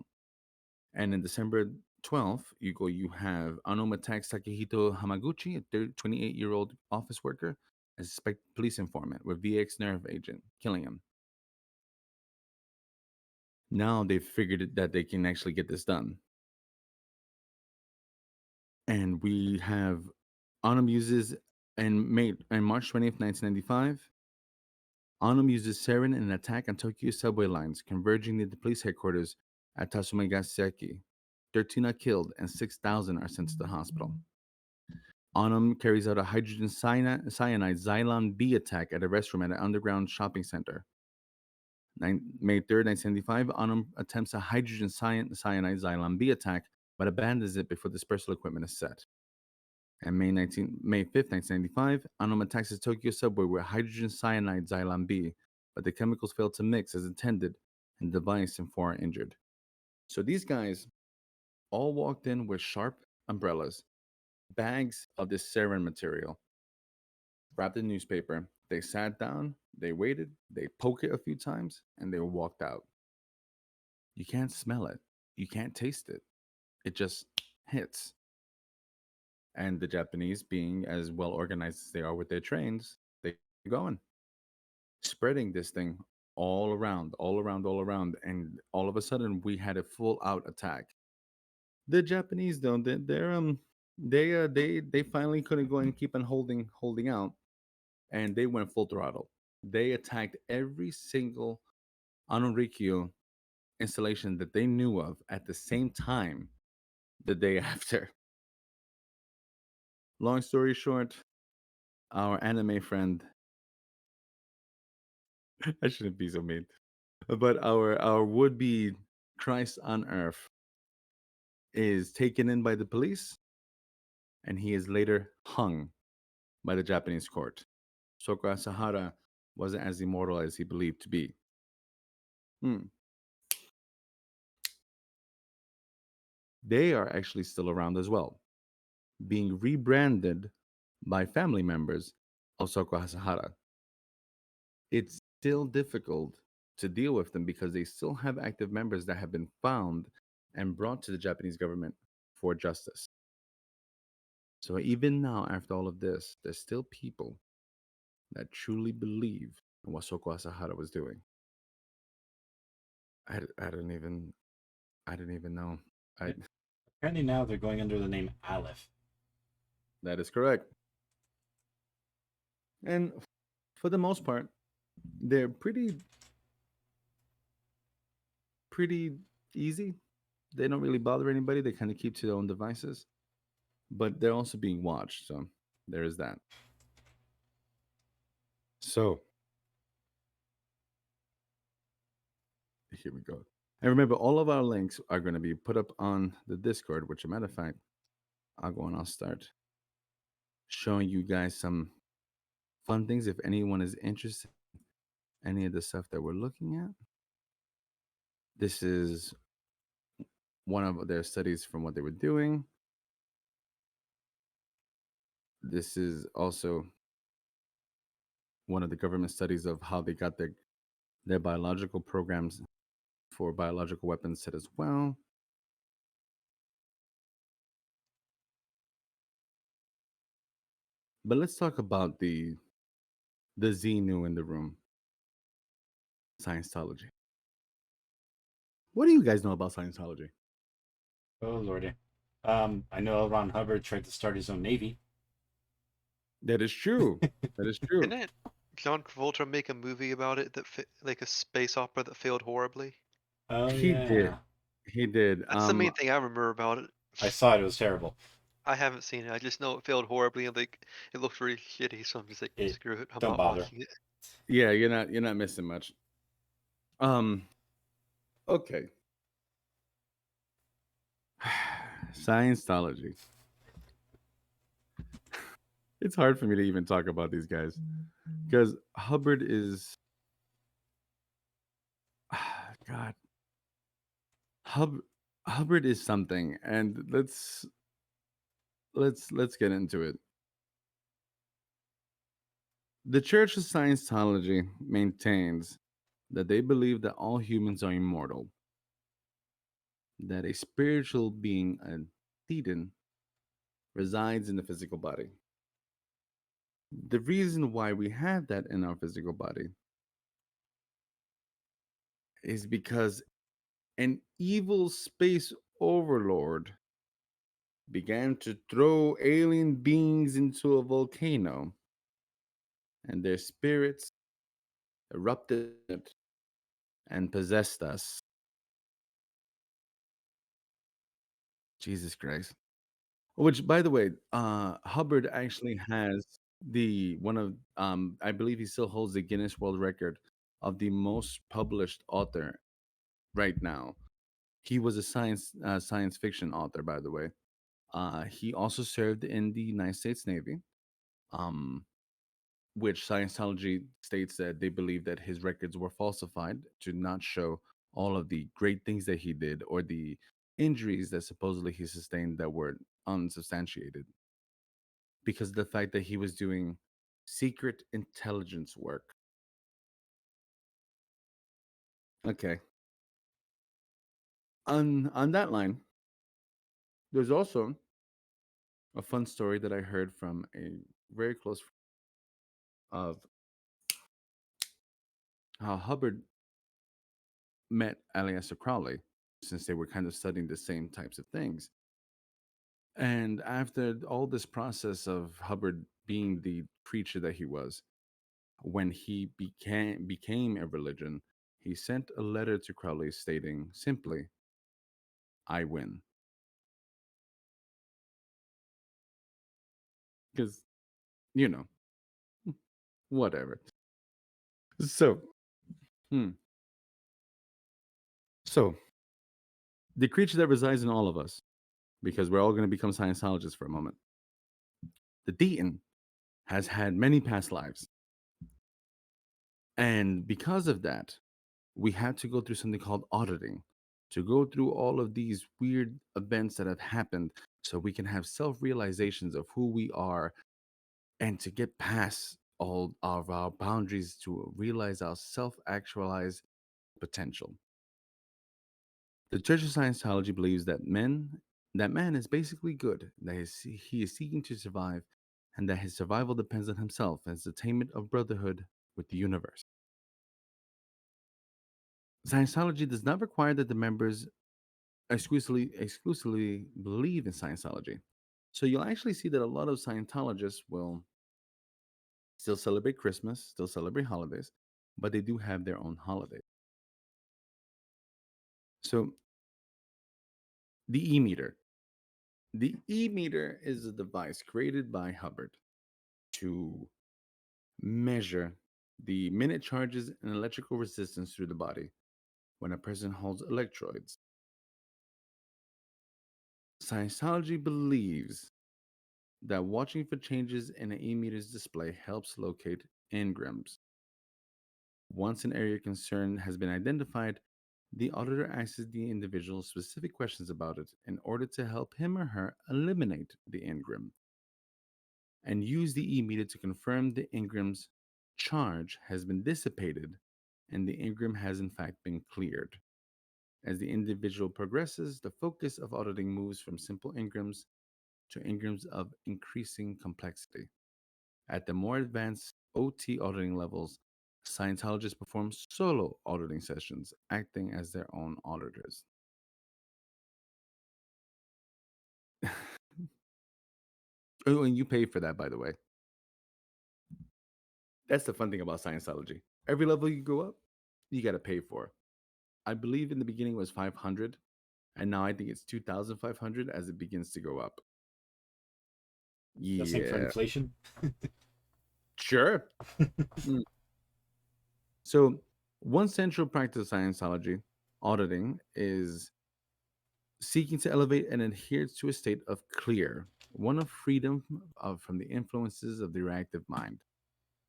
And in December 12th, you have Anum attacks Takehito Hamaguchi, a 28-year-old office worker, as a suspected police informant with VX nerve agent, killing him. Now they've figured that they can actually get this done. And we have Anum uses, and March 20th, 1995, Anum uses sarin in an attack on Tokyo subway lines, converging near the police headquarters at Tasumegaseki. 13 are killed and 6,000 are sent to the hospital. Anum carries out a hydrogen cyanide Xylon B attack at a restroom at an underground shopping center. May 3rd, 1975, Anum attempts a hydrogen cyanide Xylon B attack, but abandons it before dispersal equipment is set. And May 5th, 1995, Anum attacks the Tokyo subway with hydrogen cyanide Xylon B, but the chemicals fail to mix as intended, and the device and 4 are injured. So these guys all walked in with sharp umbrellas, bags of this sarin material, wrapped in newspaper. They sat down, they waited, they poked it a few times, and they walked out. You can't smell it. You can't taste it. It just hits. And the Japanese, being as well organized as they are with their trains, they keep going, spreading this thing all around. And all of a sudden, we had a full-out attack. The Japanese, though, they finally couldn't go and keep on holding out, and they went full throttle. They attacked every single Anunrikyo installation that they knew of at the same time the day after. Long story short, our anime friend, I shouldn't be so mean, but our would-be Christ on Earth is taken in by the police, and he is later hung by the Japanese court. Shoko Asahara wasn't as immortal as he believed to be. Hmm. They are actually still around as well, being rebranded by family members of Shoko Asahara. It's still difficult to deal with them because they still have active members that have been found and brought to the Japanese government for justice. So even now, after all of this, there's still people that truly believe in what Shoko Asahara was doing. I didn't even know. I Apparently now they're going under the name Aleph. That is correct. And for the most part, they're pretty easy. They don't really bother anybody. They kind of keep to their own devices, but they're also being watched. So there is that. So here we go. And remember, all of our links are going to be put up on the Discord, which, as a matter of fact, I'll go and I'll start showing you guys some fun things if anyone is interested in any of the stuff that we're looking at. This is one of their studies from what they were doing. This is also one of the government studies of how they got their biological programs for biological weapons set as well. But let's talk about the Xenu in the room, Scientology. What do you guys know about Scientology? Oh lordy. I know L. Ron Hubbard tried to start his own navy. That is true. That is true. Didn't it John Travolta make a movie about it like a space opera that failed horribly? Oh He yeah. did. He did. That's the main thing I remember about it. I saw it. It was terrible. I haven't seen it. I just know it failed horribly and like it looked really shitty. So I'm just like, screw it. I'm don't not bother. watching it. Yeah, you're not missing much. Okay. Scientology. It's hard for me to even talk about these guys because Hubbard is God. Hubbard is something, and let's get into it. The Church of Scientology maintains that they believe that all humans are immortal, that a spiritual being, a thetan, resides in the physical body. The reason why we have that in our physical body is because an evil space overlord began to throw alien beings into a volcano, and their spirits erupted and possessed us. Jesus Christ. Which, by the way, Hubbard actually has the one of I believe he still holds the Guinness World Record of the most published author right now. He was a science fiction author, by the way. He also served in the United States Navy, um, which Scientology states that they believe that his records were falsified to not show all of the great things that he did or the injuries that supposedly he sustained that were unsubstantiated because of the fact that he was doing secret intelligence work. Okay. On that line, there's also a fun story that I heard from a very close friend of how Hubbard met Aleister Crowley since they were kind of studying the same types of things. And after all this process of Hubbard being the preacher that he was, when he became a religion, he sent a letter to Crowley stating simply, "I win." Because, you know, whatever. So, hmm. So, the creature that resides in all of us, because we're all going to become Scientologists for a moment, the Deaton has had many past lives. And because of that, we had to go through something called auditing to go through all of these weird events that have happened so we can have self realizations of who we are and to get past all of our boundaries to realize our self actualized potential. The Church of Scientology believes that man is basically good, that he is seeking to survive, and that his survival depends on himself as attainment of brotherhood with the universe. Scientology does not require that the members exclusively believe in Scientology. So you'll actually see that a lot of Scientologists will still celebrate Christmas, still celebrate holidays, but they do have their own holiday. So the e-meter. The e-meter is a device created by Hubbard to measure the minute charges and electrical resistance through the body when a person holds electrodes. Scientology believes that watching for changes in an e-meter's display helps locate engrams. Once an area of concern has been identified, the auditor asks the individual specific questions about it in order to help him or her eliminate the engram and use the e-meter to confirm the engram's charge has been dissipated and the engram has in fact been cleared. As the individual progresses, the focus of auditing moves from simple engrams to engrams of increasing complexity. At the more advanced OT auditing levels, Scientologists perform solo auditing sessions, acting as their own auditors. Oh, and you pay for that, by the way. That's the fun thing about Scientology. Every level you go up, you got to pay for. I believe in the beginning it was 500, and now I think it's 2,500 as it begins to go up. That's like for Yeah, inflation. sure. Mm. So, one central practice of Scientology auditing is seeking to elevate and adhere to a state of clear, one of freedom from the influences of the reactive mind.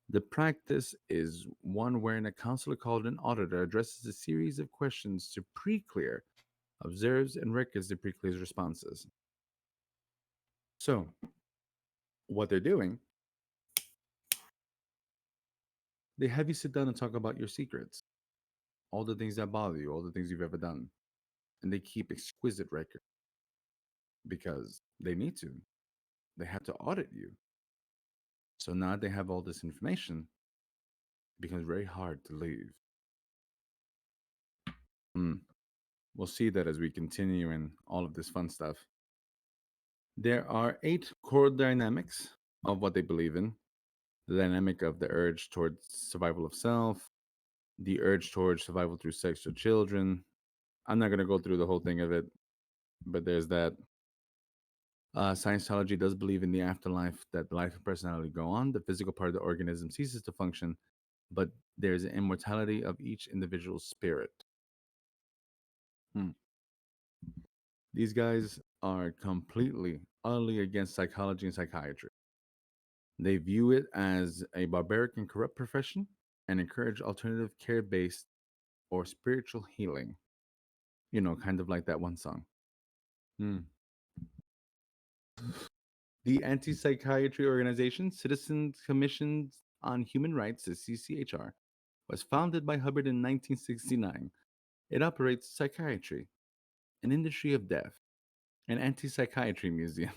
The practice is one wherein a counselor called an auditor addresses a series of questions to pre-clear, observes and records the pre-clear's responses. So, what they're doing, they have you sit down and talk about your secrets, all the things that bother you, all the things you've ever done, and they keep exquisite record because they need to. They have to audit you. So now they have all this information, it becomes very hard to leave. We'll see that as we continue in all of this fun stuff. There are 8 core dynamics of what they believe in. The dynamic of the urge towards survival of self, the urge towards survival through sex or children. I'm not going to go through the whole thing of it, but there's that. Scientology does believe in the afterlife, that the life and personality go on. The physical part of the organism ceases to function, but there's an immortality of each individual's spirit. These guys are completely, utterly against psychology and psychiatry. They view it as a barbaric and corrupt profession and encourage alternative care based or spiritual healing. You know, kind of like that one song. The anti psychiatry organization, Citizens Commission on Human Rights, the CCHR, was founded by Hubbard in 1969. It operates psychiatry, an industry of death, an anti psychiatry museum.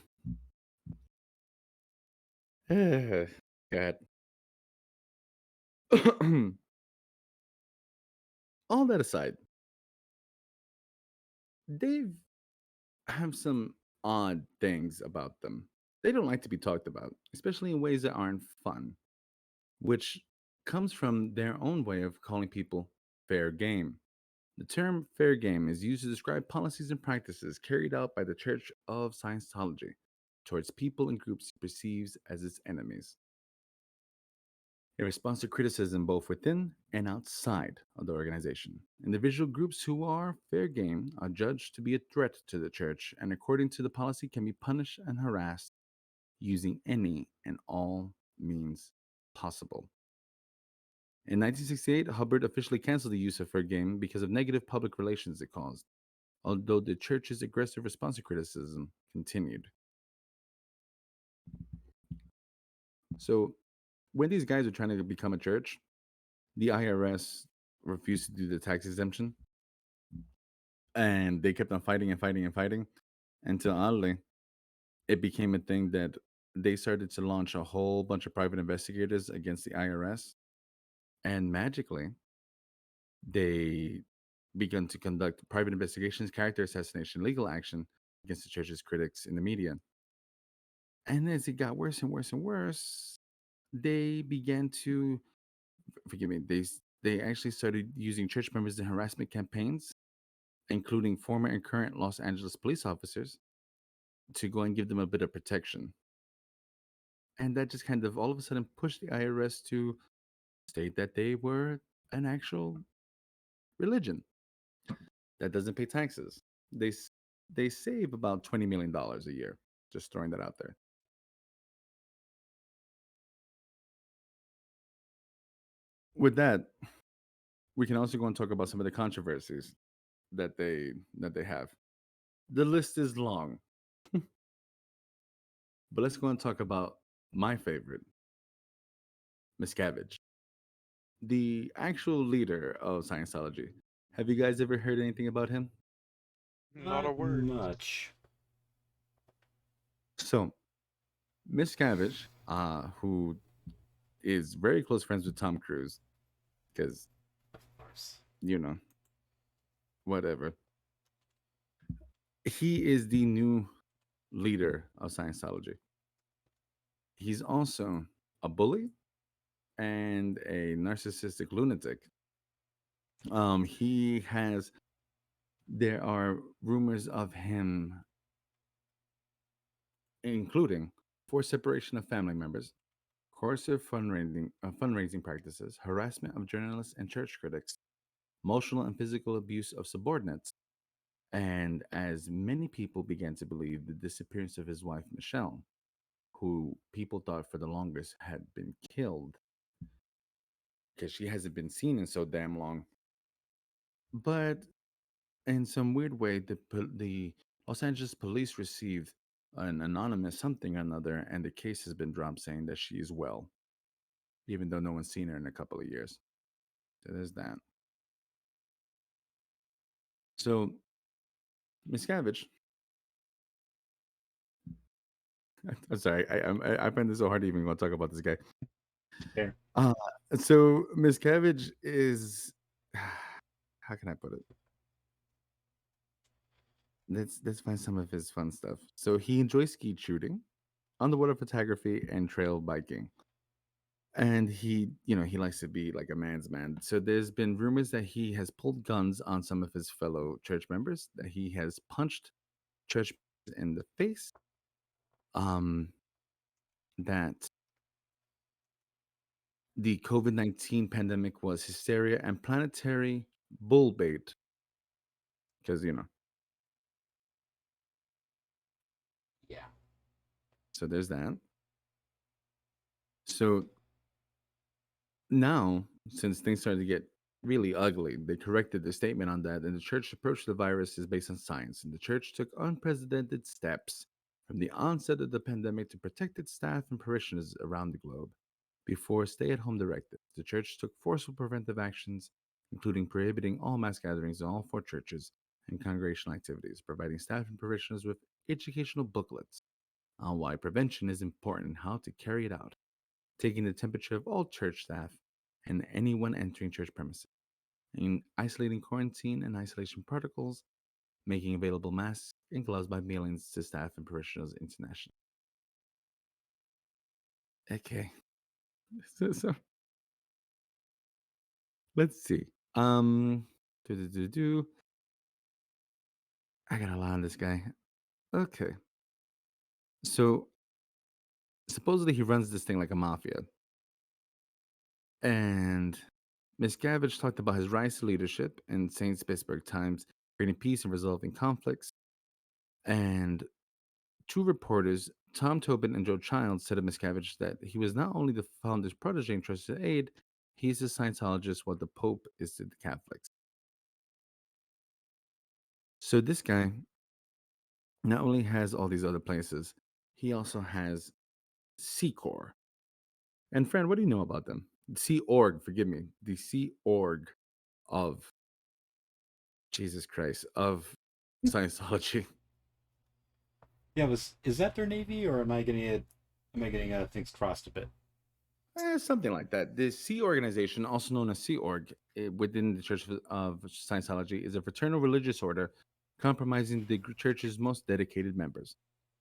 Go ahead. All that aside, they have some odd things about them. They don't like to be talked about, especially in ways that aren't fun, which comes from their own way of calling people fair game. The term fair game is used to describe policies and practices carried out by the Church of Scientology towards people and groups it perceives as its enemies. In response to criticism both within and outside of the organization, individual groups who are fair game are judged to be a threat to the church and, according to the policy, can be punished and harassed using any and all means possible. In 1968, Hubbard officially canceled the use of her game because of negative public relations it caused, although the church's aggressive response to criticism continued. So, when these guys were trying to become a church, the IRS refused to do the tax exemption, and they kept on fighting and fighting and fighting until oddly, it became a thing that they started to launch a whole bunch of private investigators against the IRS, and magically, they began to conduct private investigations, character assassination, legal action against the church's critics in the media. And as it got worse and worse and worse, they began to forgive me. They actually started using church members in harassment campaigns, including former and current Los Angeles police officers, to go and give them a bit of protection. And that just kind of all of a sudden pushed the IRS to state that they were an actual religion that doesn't pay taxes. They save about $20 million a year. Just throwing that out there. With that, we can also go and talk about some of the controversies that they have. The list is long, but let's go and talk about my favorite, Miscavige, the actual leader of Scientology. Have you guys ever heard anything about him? Not a word. Much. So, Miscavige, who is very close friends with Tom Cruise, because Of course. whatever. He is the new leader of Scientology. He's also a bully and a narcissistic lunatic. He has. There are rumors of him, including forced separation of family members, coercive fundraising practices, harassment of journalists and church critics, emotional and physical abuse of subordinates, and as many people began to believe, the disappearance of his wife Michelle, who people thought for the longest had been killed because she hasn't been seen in so damn long. But in some weird way, the Los Angeles police received an anonymous something or another, and the case has been dropped saying that she is well, even though no one's seen her in a couple of years. So there's that. So Miscavige, I'm sorry, I find this so hard to even want to talk about this guy. Okay. So Miscavige is, how can I put it? Let's find some of his fun stuff. So he enjoys skeet shooting, underwater photography, and trail biking. And he likes to be like a man's man. So there's been rumors that he has pulled guns on some of his fellow church members, that he has punched church members in the face, that the COVID-19 pandemic was hysteria and planetary bull bait. Because, Yeah. so there's that. So now, since things started to get really ugly, they corrected the statement on that, and the church approach to the virus is based on science. And the church took unprecedented steps from the onset of the pandemic to protect its staff and parishioners around the globe. Before stay-at-home directives, the church took forceful preventive actions, including prohibiting all mass gatherings in all 4 churches and congregational activities, providing staff and parishioners with educational booklets on why prevention is important and how to carry it out, taking the temperature of all church staff and anyone entering church premises, in isolating quarantine and isolation protocols, making available masks and gloves by mailings to staff and parishioners internationally. Okay. So let's see. Do. I gotta lie on this guy. Okay. So supposedly he runs this thing like a mafia. And Miscavige talked about his rise to leadership in St. Petersburg Times, creating peace and resolving conflicts. And 2 reporters, Tom Tobin and Joe Childs, said of Miscavige that he was not only the founder's protege and trusted aide, He's a Scientologist what the Pope is to the Catholics. So this guy not only has all these other places, he also has Sea Corps. And friend, what do you know about them? Sea Org, forgive me. The Sea Org of Jesus Christ, of Scientology. Yeah, is that their navy, or am I getting it? Am I getting things crossed a bit? Something like that. The Sea Organization, also known as Sea Org, within the Church of Scientology, is a fraternal religious order compromising the church's most dedicated members.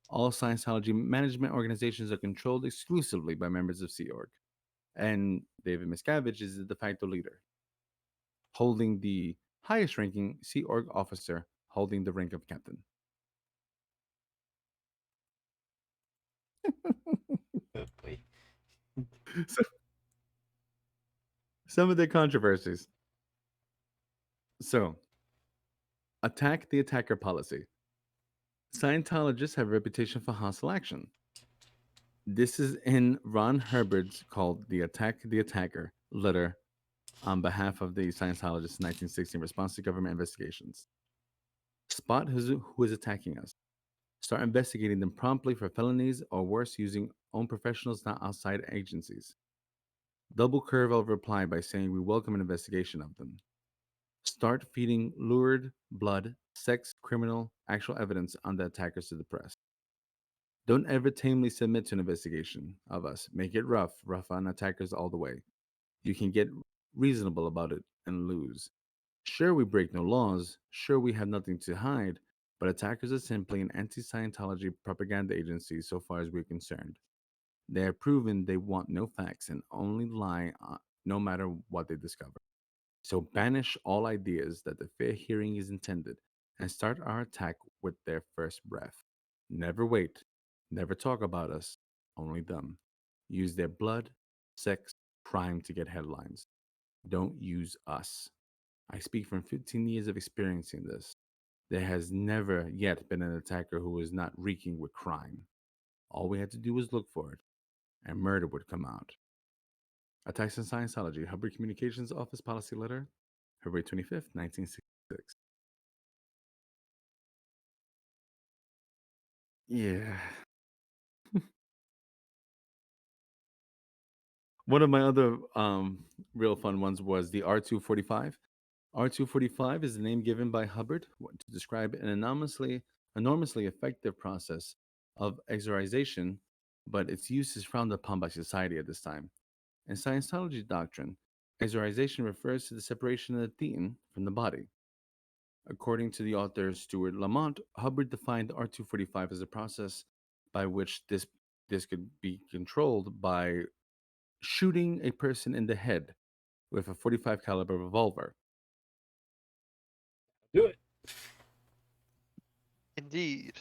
All Scientology management organizations are controlled exclusively by members of Sea Org. And David Miscavige is the de facto leader, holding the highest ranking Sea Org officer, holding the rank of captain. Oh, boy. So, some of the controversies. So, attack the attacker policy. Scientologists have a reputation for hostile action. This is in Ron Herbert's called the Attack the Attacker letter on behalf of the Scientologists in 1960 in response to government investigations. Spot who is attacking us. Start investigating them promptly for felonies or worse, using own professionals, not outside agencies. Double curve of reply by saying we welcome an investigation of them. Start feeding lurid blood, sex, criminal, actual evidence on the attackers to the press. Don't ever tamely submit to an investigation of us. Make it rough on attackers all the way. You can get reasonable about it and lose. Sure, we break no laws. Sure, we have nothing to hide. But attackers are simply an anti Scientology propaganda agency so far as we're concerned. They have proven they want no facts and only lie no matter what they discover. So banish all ideas that the fair hearing is intended and start our attack with their first breath. Never wait. Never talk about us, only them. Use their blood, sex, crime to get headlines. Don't use us. I speak from 15 years of experiencing this. There has never yet been an attacker who was not reeking with crime. All we had to do was look for it, and murder would come out. Attacks on Scientology, Hubbard Communications Office Policy Letter, February 25th, 1966. Yeah. One of my other real fun ones was the R245. R245 is the name given by Hubbard to describe an enormously effective process of exorcisation, but its use is frowned upon by society at this time. In Scientology doctrine, exorcisation refers to the separation of the thetan from the body. According to the author Stuart Lamont, Hubbard defined R245 as a process by which this could be controlled by shooting a person in the head with a 45 caliber revolver. Do it. Indeed.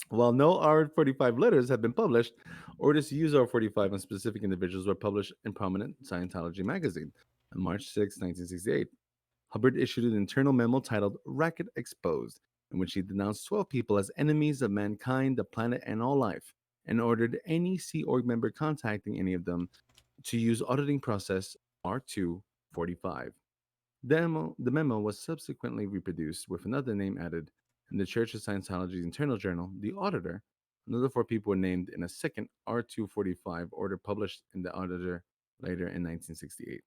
While no R45 letters have been published, orders to use R45 on specific individuals were published in prominent Scientology magazine on March 6, 1968. Hubbard issued an internal memo titled Racket Exposed, in which he denounced 12 people as enemies of mankind, the planet, and all life, and ordered any Sea Org member contacting any of them to use auditing process R245. The memo was subsequently reproduced with another name added in the Church of Scientology's internal journal, The Auditor. Another 4 people were named in a second R245 order published in The Auditor later in 1968.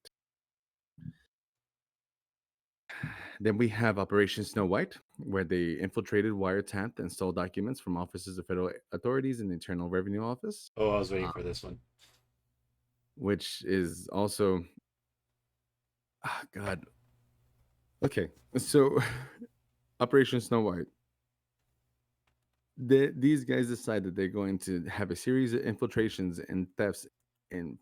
Then we have Operation Snow White, where they infiltrated, wiretapped, and stole documents from offices of federal authorities and the Internal Revenue Office. Oh, I was waiting for this one. Which is also, God. Okay, so Operation Snow White. These guys decided they're going to have a series of infiltrations and thefts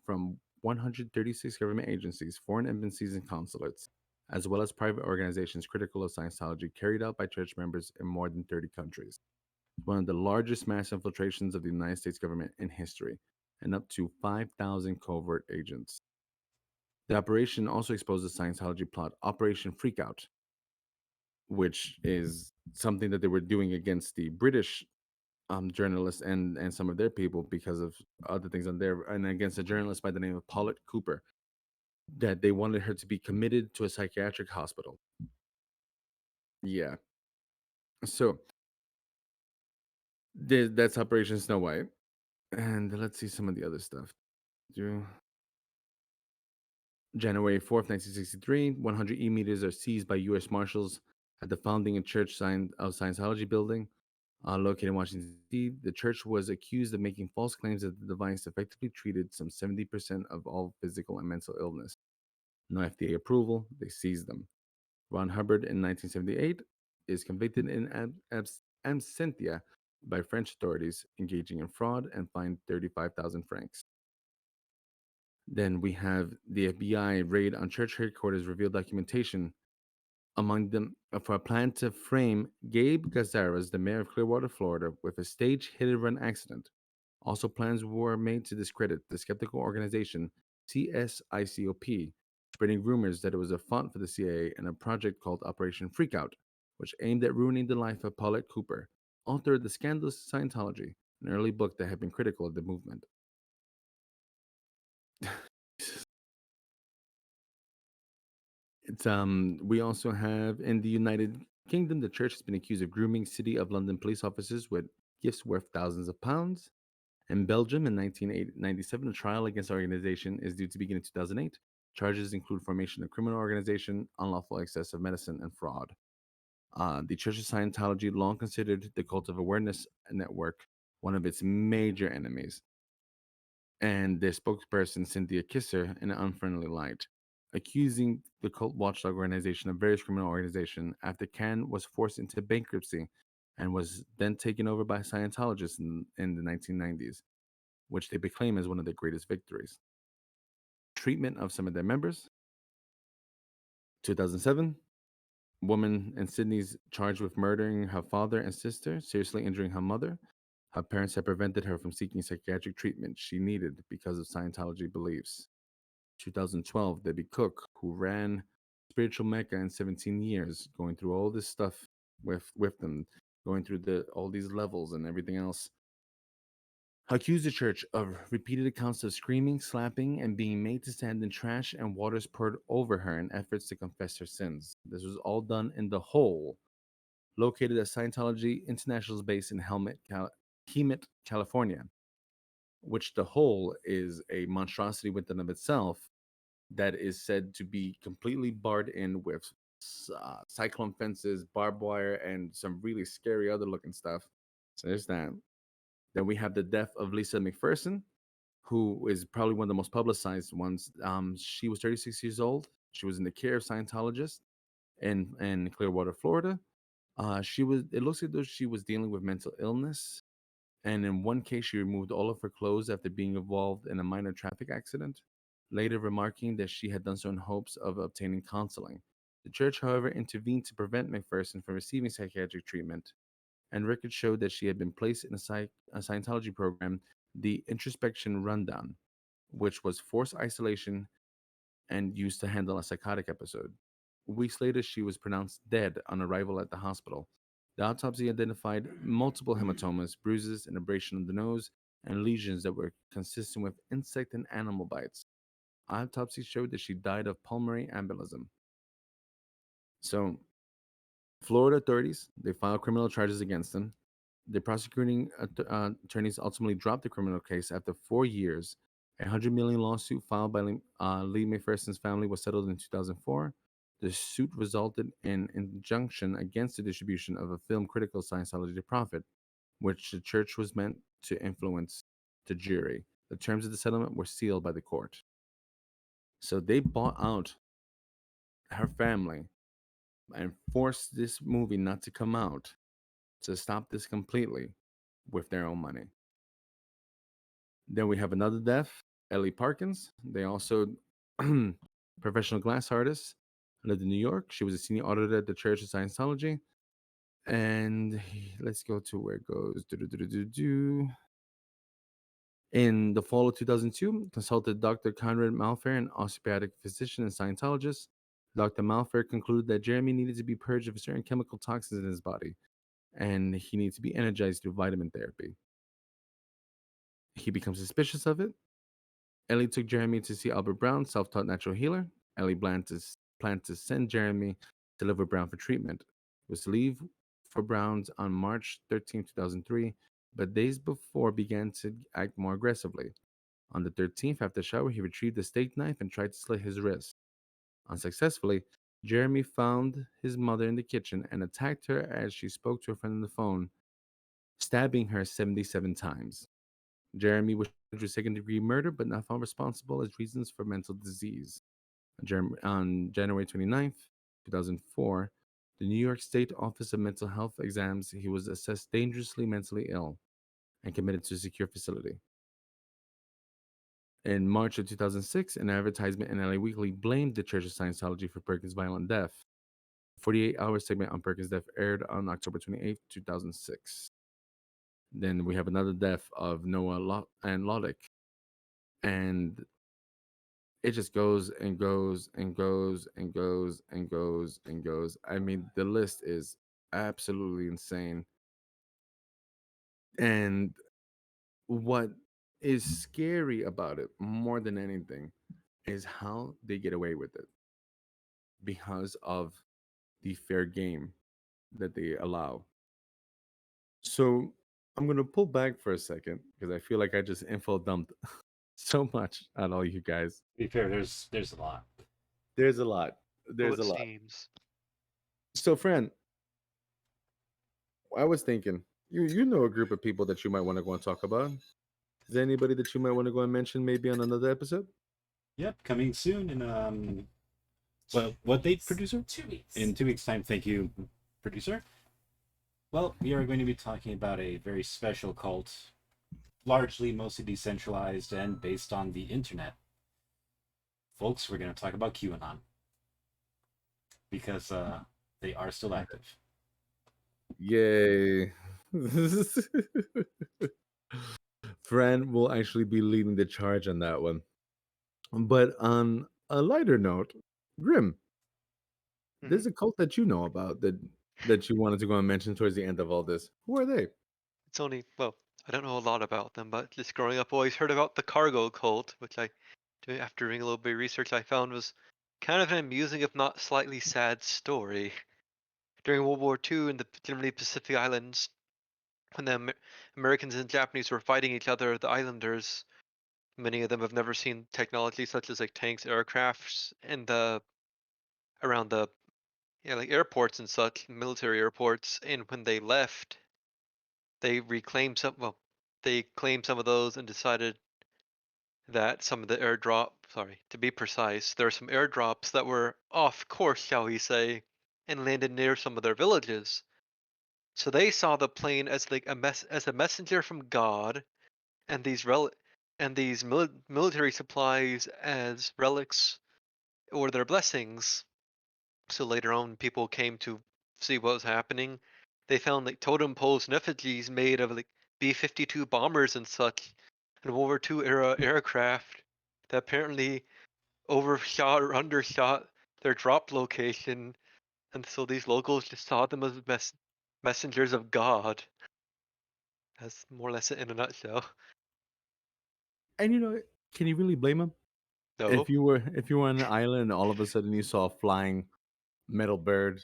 from 136 government agencies, foreign embassies, and consulates, as well as private organizations critical of Scientology, carried out by church members in more than 30 countries. One of the largest mass infiltrations of the United States government in history, and up to 5,000 covert agents. The operation also exposed the Scientology plot, Operation Freakout, which is something that they were doing against the British journalists and some of their people because of other things on there, and against a journalist by the name of Paulette Cooper, that they wanted her to be committed to a psychiatric hospital. Yeah. So that's Operation Snow White. And let's see some of the other stuff. January 4th, 1963, 100 e-meters are seized by U.S. Marshals at the Founding and Church of Scientology building, located in Washington, D.C. The church was accused of making false claims that the device effectively treated some 70% of all physical and mental illness. No FDA approval, they seized them. Ron Hubbard in 1978 is convicted in absentia by French authorities, engaging in fraud, and fined 35,000 francs. Then we have the FBI raid on church headquarters, revealed documentation, among them for a plan to frame Gabe Gazzara, the mayor of Clearwater, Florida, with a staged hit and run accident. Also, plans were made to discredit the skeptical organization CSICOP, spreading rumors that it was a front for the CIA and a project called Operation Freakout, which aimed at ruining the life of Paulette Cooper, author of The Scandalous Scientology, an early book that had been critical of the movement. It's we also have in the United Kingdom, the church has been accused of grooming City of London police officers with gifts worth thousands of pounds. In Belgium, in 1997, a trial against the organization is due to begin in 2008. Charges include formation of criminal organization, unlawful excess of medicine, and fraud. The Church of Scientology long considered the Cult of Awareness Network one of its major enemies, and their spokesperson, Cynthia Kisser, in an unfriendly light, accusing the cult watchdog organization of various criminal organization after CAN was forced into bankruptcy and was then taken over by Scientologists in the 1990s, which they proclaim as one of their greatest victories. Treatment of some of their members. 2007, woman in Sydney's charged with murdering her father and sister, seriously injuring her mother. Her parents had prevented her from seeking psychiatric treatment she needed because of Scientology beliefs. 2012, Debbie Cook, who ran Spiritual Mecca in 17 years, going through all this stuff with them, going through all these levels and everything else, accused the church of repeated accounts of screaming, slapping, and being made to stand in trash and waters poured over her in efforts to confess her sins. This was all done in the hole, located at Scientology International's base in Hemet, California, which the hole is a monstrosity within of itself that is said to be completely barred in with cyclone fences, barbed wire, and some really scary other looking stuff. So there's that. Then we have the death of Lisa McPherson, who is probably one of the most publicized ones. She was 36 years old. She was in the care of Scientologists in Clearwater, Florida. She was. It looks like though she was dealing with mental illness, and in one case, she removed all of her clothes after being involved in a minor traffic accident, later remarking that she had done so in hopes of obtaining counseling. The church, however, intervened to prevent McPherson from receiving psychiatric treatment, and records showed that she had been placed in a Scientology program, the Introspection Rundown, which was forced isolation and used to handle a psychotic episode. Weeks later, she was pronounced dead on arrival at the hospital. The autopsy identified multiple hematomas, bruises, and abrasion on the nose, and lesions that were consistent with insect and animal bites. Autopsy showed that she died of pulmonary embolism. So, Florida authorities, they filed criminal charges against them. The prosecuting attorneys ultimately dropped the criminal case after 4 years. A $100 million lawsuit filed by Lee McPherson's family was settled in 2004. The suit resulted in injunction against the distribution of a film critical of Scientology to profit, which the church was meant to influence the jury. The terms of the settlement were sealed by the court. So they bought out her family and forced this movie not to come out to stop this completely with their own money. Then we have another death, Ellie Parkins. They also professional glass artist, lived in New York. She was a senior auditor at the Church of Scientology. And let's go to where it goes. In the fall of 2002, consulted Dr. Conrad Malfair, an osteopathic physician and Scientologist. Dr. Malfair concluded that Jeremy needed to be purged of certain chemical toxins in his body. and he needs to be energized through vitamin therapy. He becomes suspicious of it. Ellie took Jeremy to see Albert Brown, self-taught natural healer. Ellie planned to send Jeremy to live with Brown for treatment. He was to leave for Brown's on March 13, 2003, but days before began to act more aggressively. On the 13th, after the shower, he retrieved a steak knife and tried to slit his wrist. Unsuccessfully, Jeremy found his mother in the kitchen and attacked her as she spoke to a friend on the phone, stabbing her 77 times. Jeremy was charged with second-degree murder, but not found responsible as reasons for mental disease. On January 29th, 2004, the New York State Office of Mental Health exams, he was assessed dangerously mentally ill and committed to a secure facility. In March of 2006, an advertisement in LA Weekly blamed the Church of Scientology for Perkins' violent death. A 48-hour segment on Perkins' death aired on October 28th, 2006. Then we have another death of Noah and Lodick. And it just goes and goes and goes and goes and goes and goes. I mean, the list is absolutely insane. And what is scary about it more than anything is how they get away with it because of the fair game that they allow. So I'm going to pull back for a second because I feel like I just info dumped so much on all you guys. To be fair, there's a lot. There's a lot. Well, There's it a lot. seems. So, friend, I was thinking, you know a group of people that you might want to go and talk about. Is there anybody that you might want to go and mention maybe on another episode? Yep, coming soon in well, what date, producer? 2 weeks. In 2 weeks' time, thank you, producer. Well, we are going to be talking about a very special cult, largely mostly decentralized and based on the internet. Folks, we're going to talk about QAnon. Because they are still active. Yay. Fran will actually be leading the charge on that one. But on a lighter note, Grim, there's a cult that you know about that you wanted to go and mention towards the end of all this. Who are they? It's only, well, I don't know a lot about them, but just growing up, always heard about the cargo cult, which after doing a little bit of research, I found was kind of an amusing, if not slightly sad story. During World War II in the generally Pacific Islands, when the Americans and Japanese were fighting each other, the islanders, many of them have never seen technology such as like tanks, aircrafts, and around the like airports and such, military airports. And when they left, they reclaimed some. Well, they claimed some of those and decided that some of the to be precise, there are some airdrops that were off course, shall we say, and landed near some of their villages. So they saw the plane as like as a messenger from God, and these military supplies as relics or their blessings. So later on, people came to see what was happening. They found like totem poles and effigies made of like B-52 bombers and such, and World War II era aircraft that apparently overshot or undershot their drop location, and so these locals just saw them as messengers of God. That's more or less it in a nutshell. And can you really blame them? No, If you were on an island and all of a sudden you saw a flying metal bird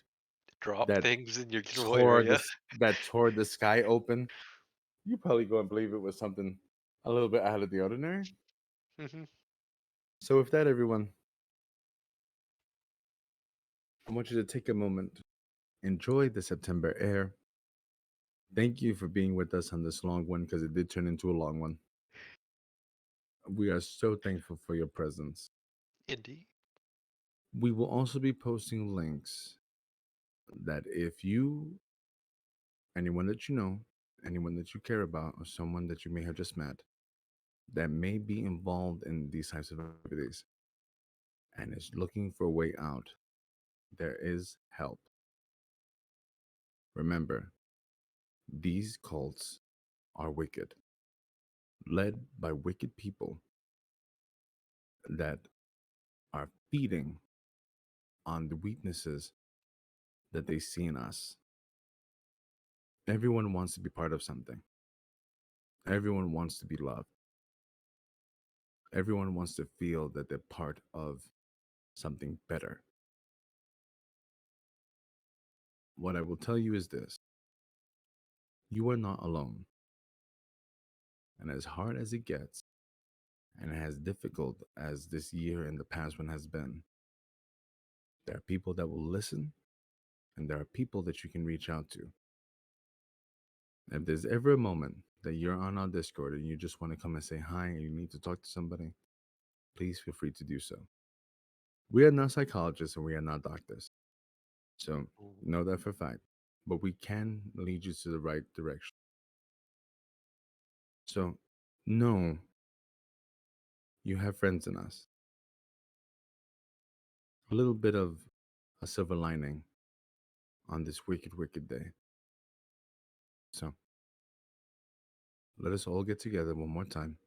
drop that things in your general tore area. the sky open, you probably go and believe it was something a little bit out of the ordinary. Hmm. So with that, everyone, I want you to take a moment, enjoy the September air. Thank you for being with us on this long one because it did turn into a long one. We are so thankful for your presence. Indeed. We will also be posting links that if you, anyone that you know, anyone that you care about, or someone that you may have just met that may be involved in these types of activities and is looking for a way out, there is help. Remember, these cults are wicked, led by wicked people that are feeding on the weaknesses that they see in us. Everyone wants to be part of something. Everyone wants to be loved. Everyone wants to feel that they're part of something better. What I will tell you is this: you are not alone. And as hard as it gets, and as difficult as this year and the past one has been, there are people that will listen, and there are people that you can reach out to. If there's ever a moment that you're on our Discord and you just want to come and say hi and you need to talk to somebody, please feel free to do so. We are not psychologists and we are not doctors. So know that for a fact. But we can lead you to the right direction. So know you have friends in us. A little bit of a silver lining on this wicked, wicked day. So let us all get together one more time.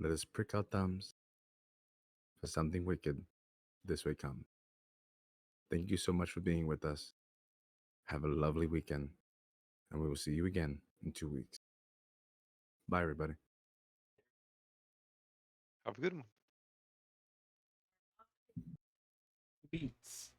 Let us prick our thumbs for something wicked this way come. Thank you so much for being with us. Have a lovely weekend, and we will see you again in 2 weeks. Bye, everybody. Have a good one. Beats.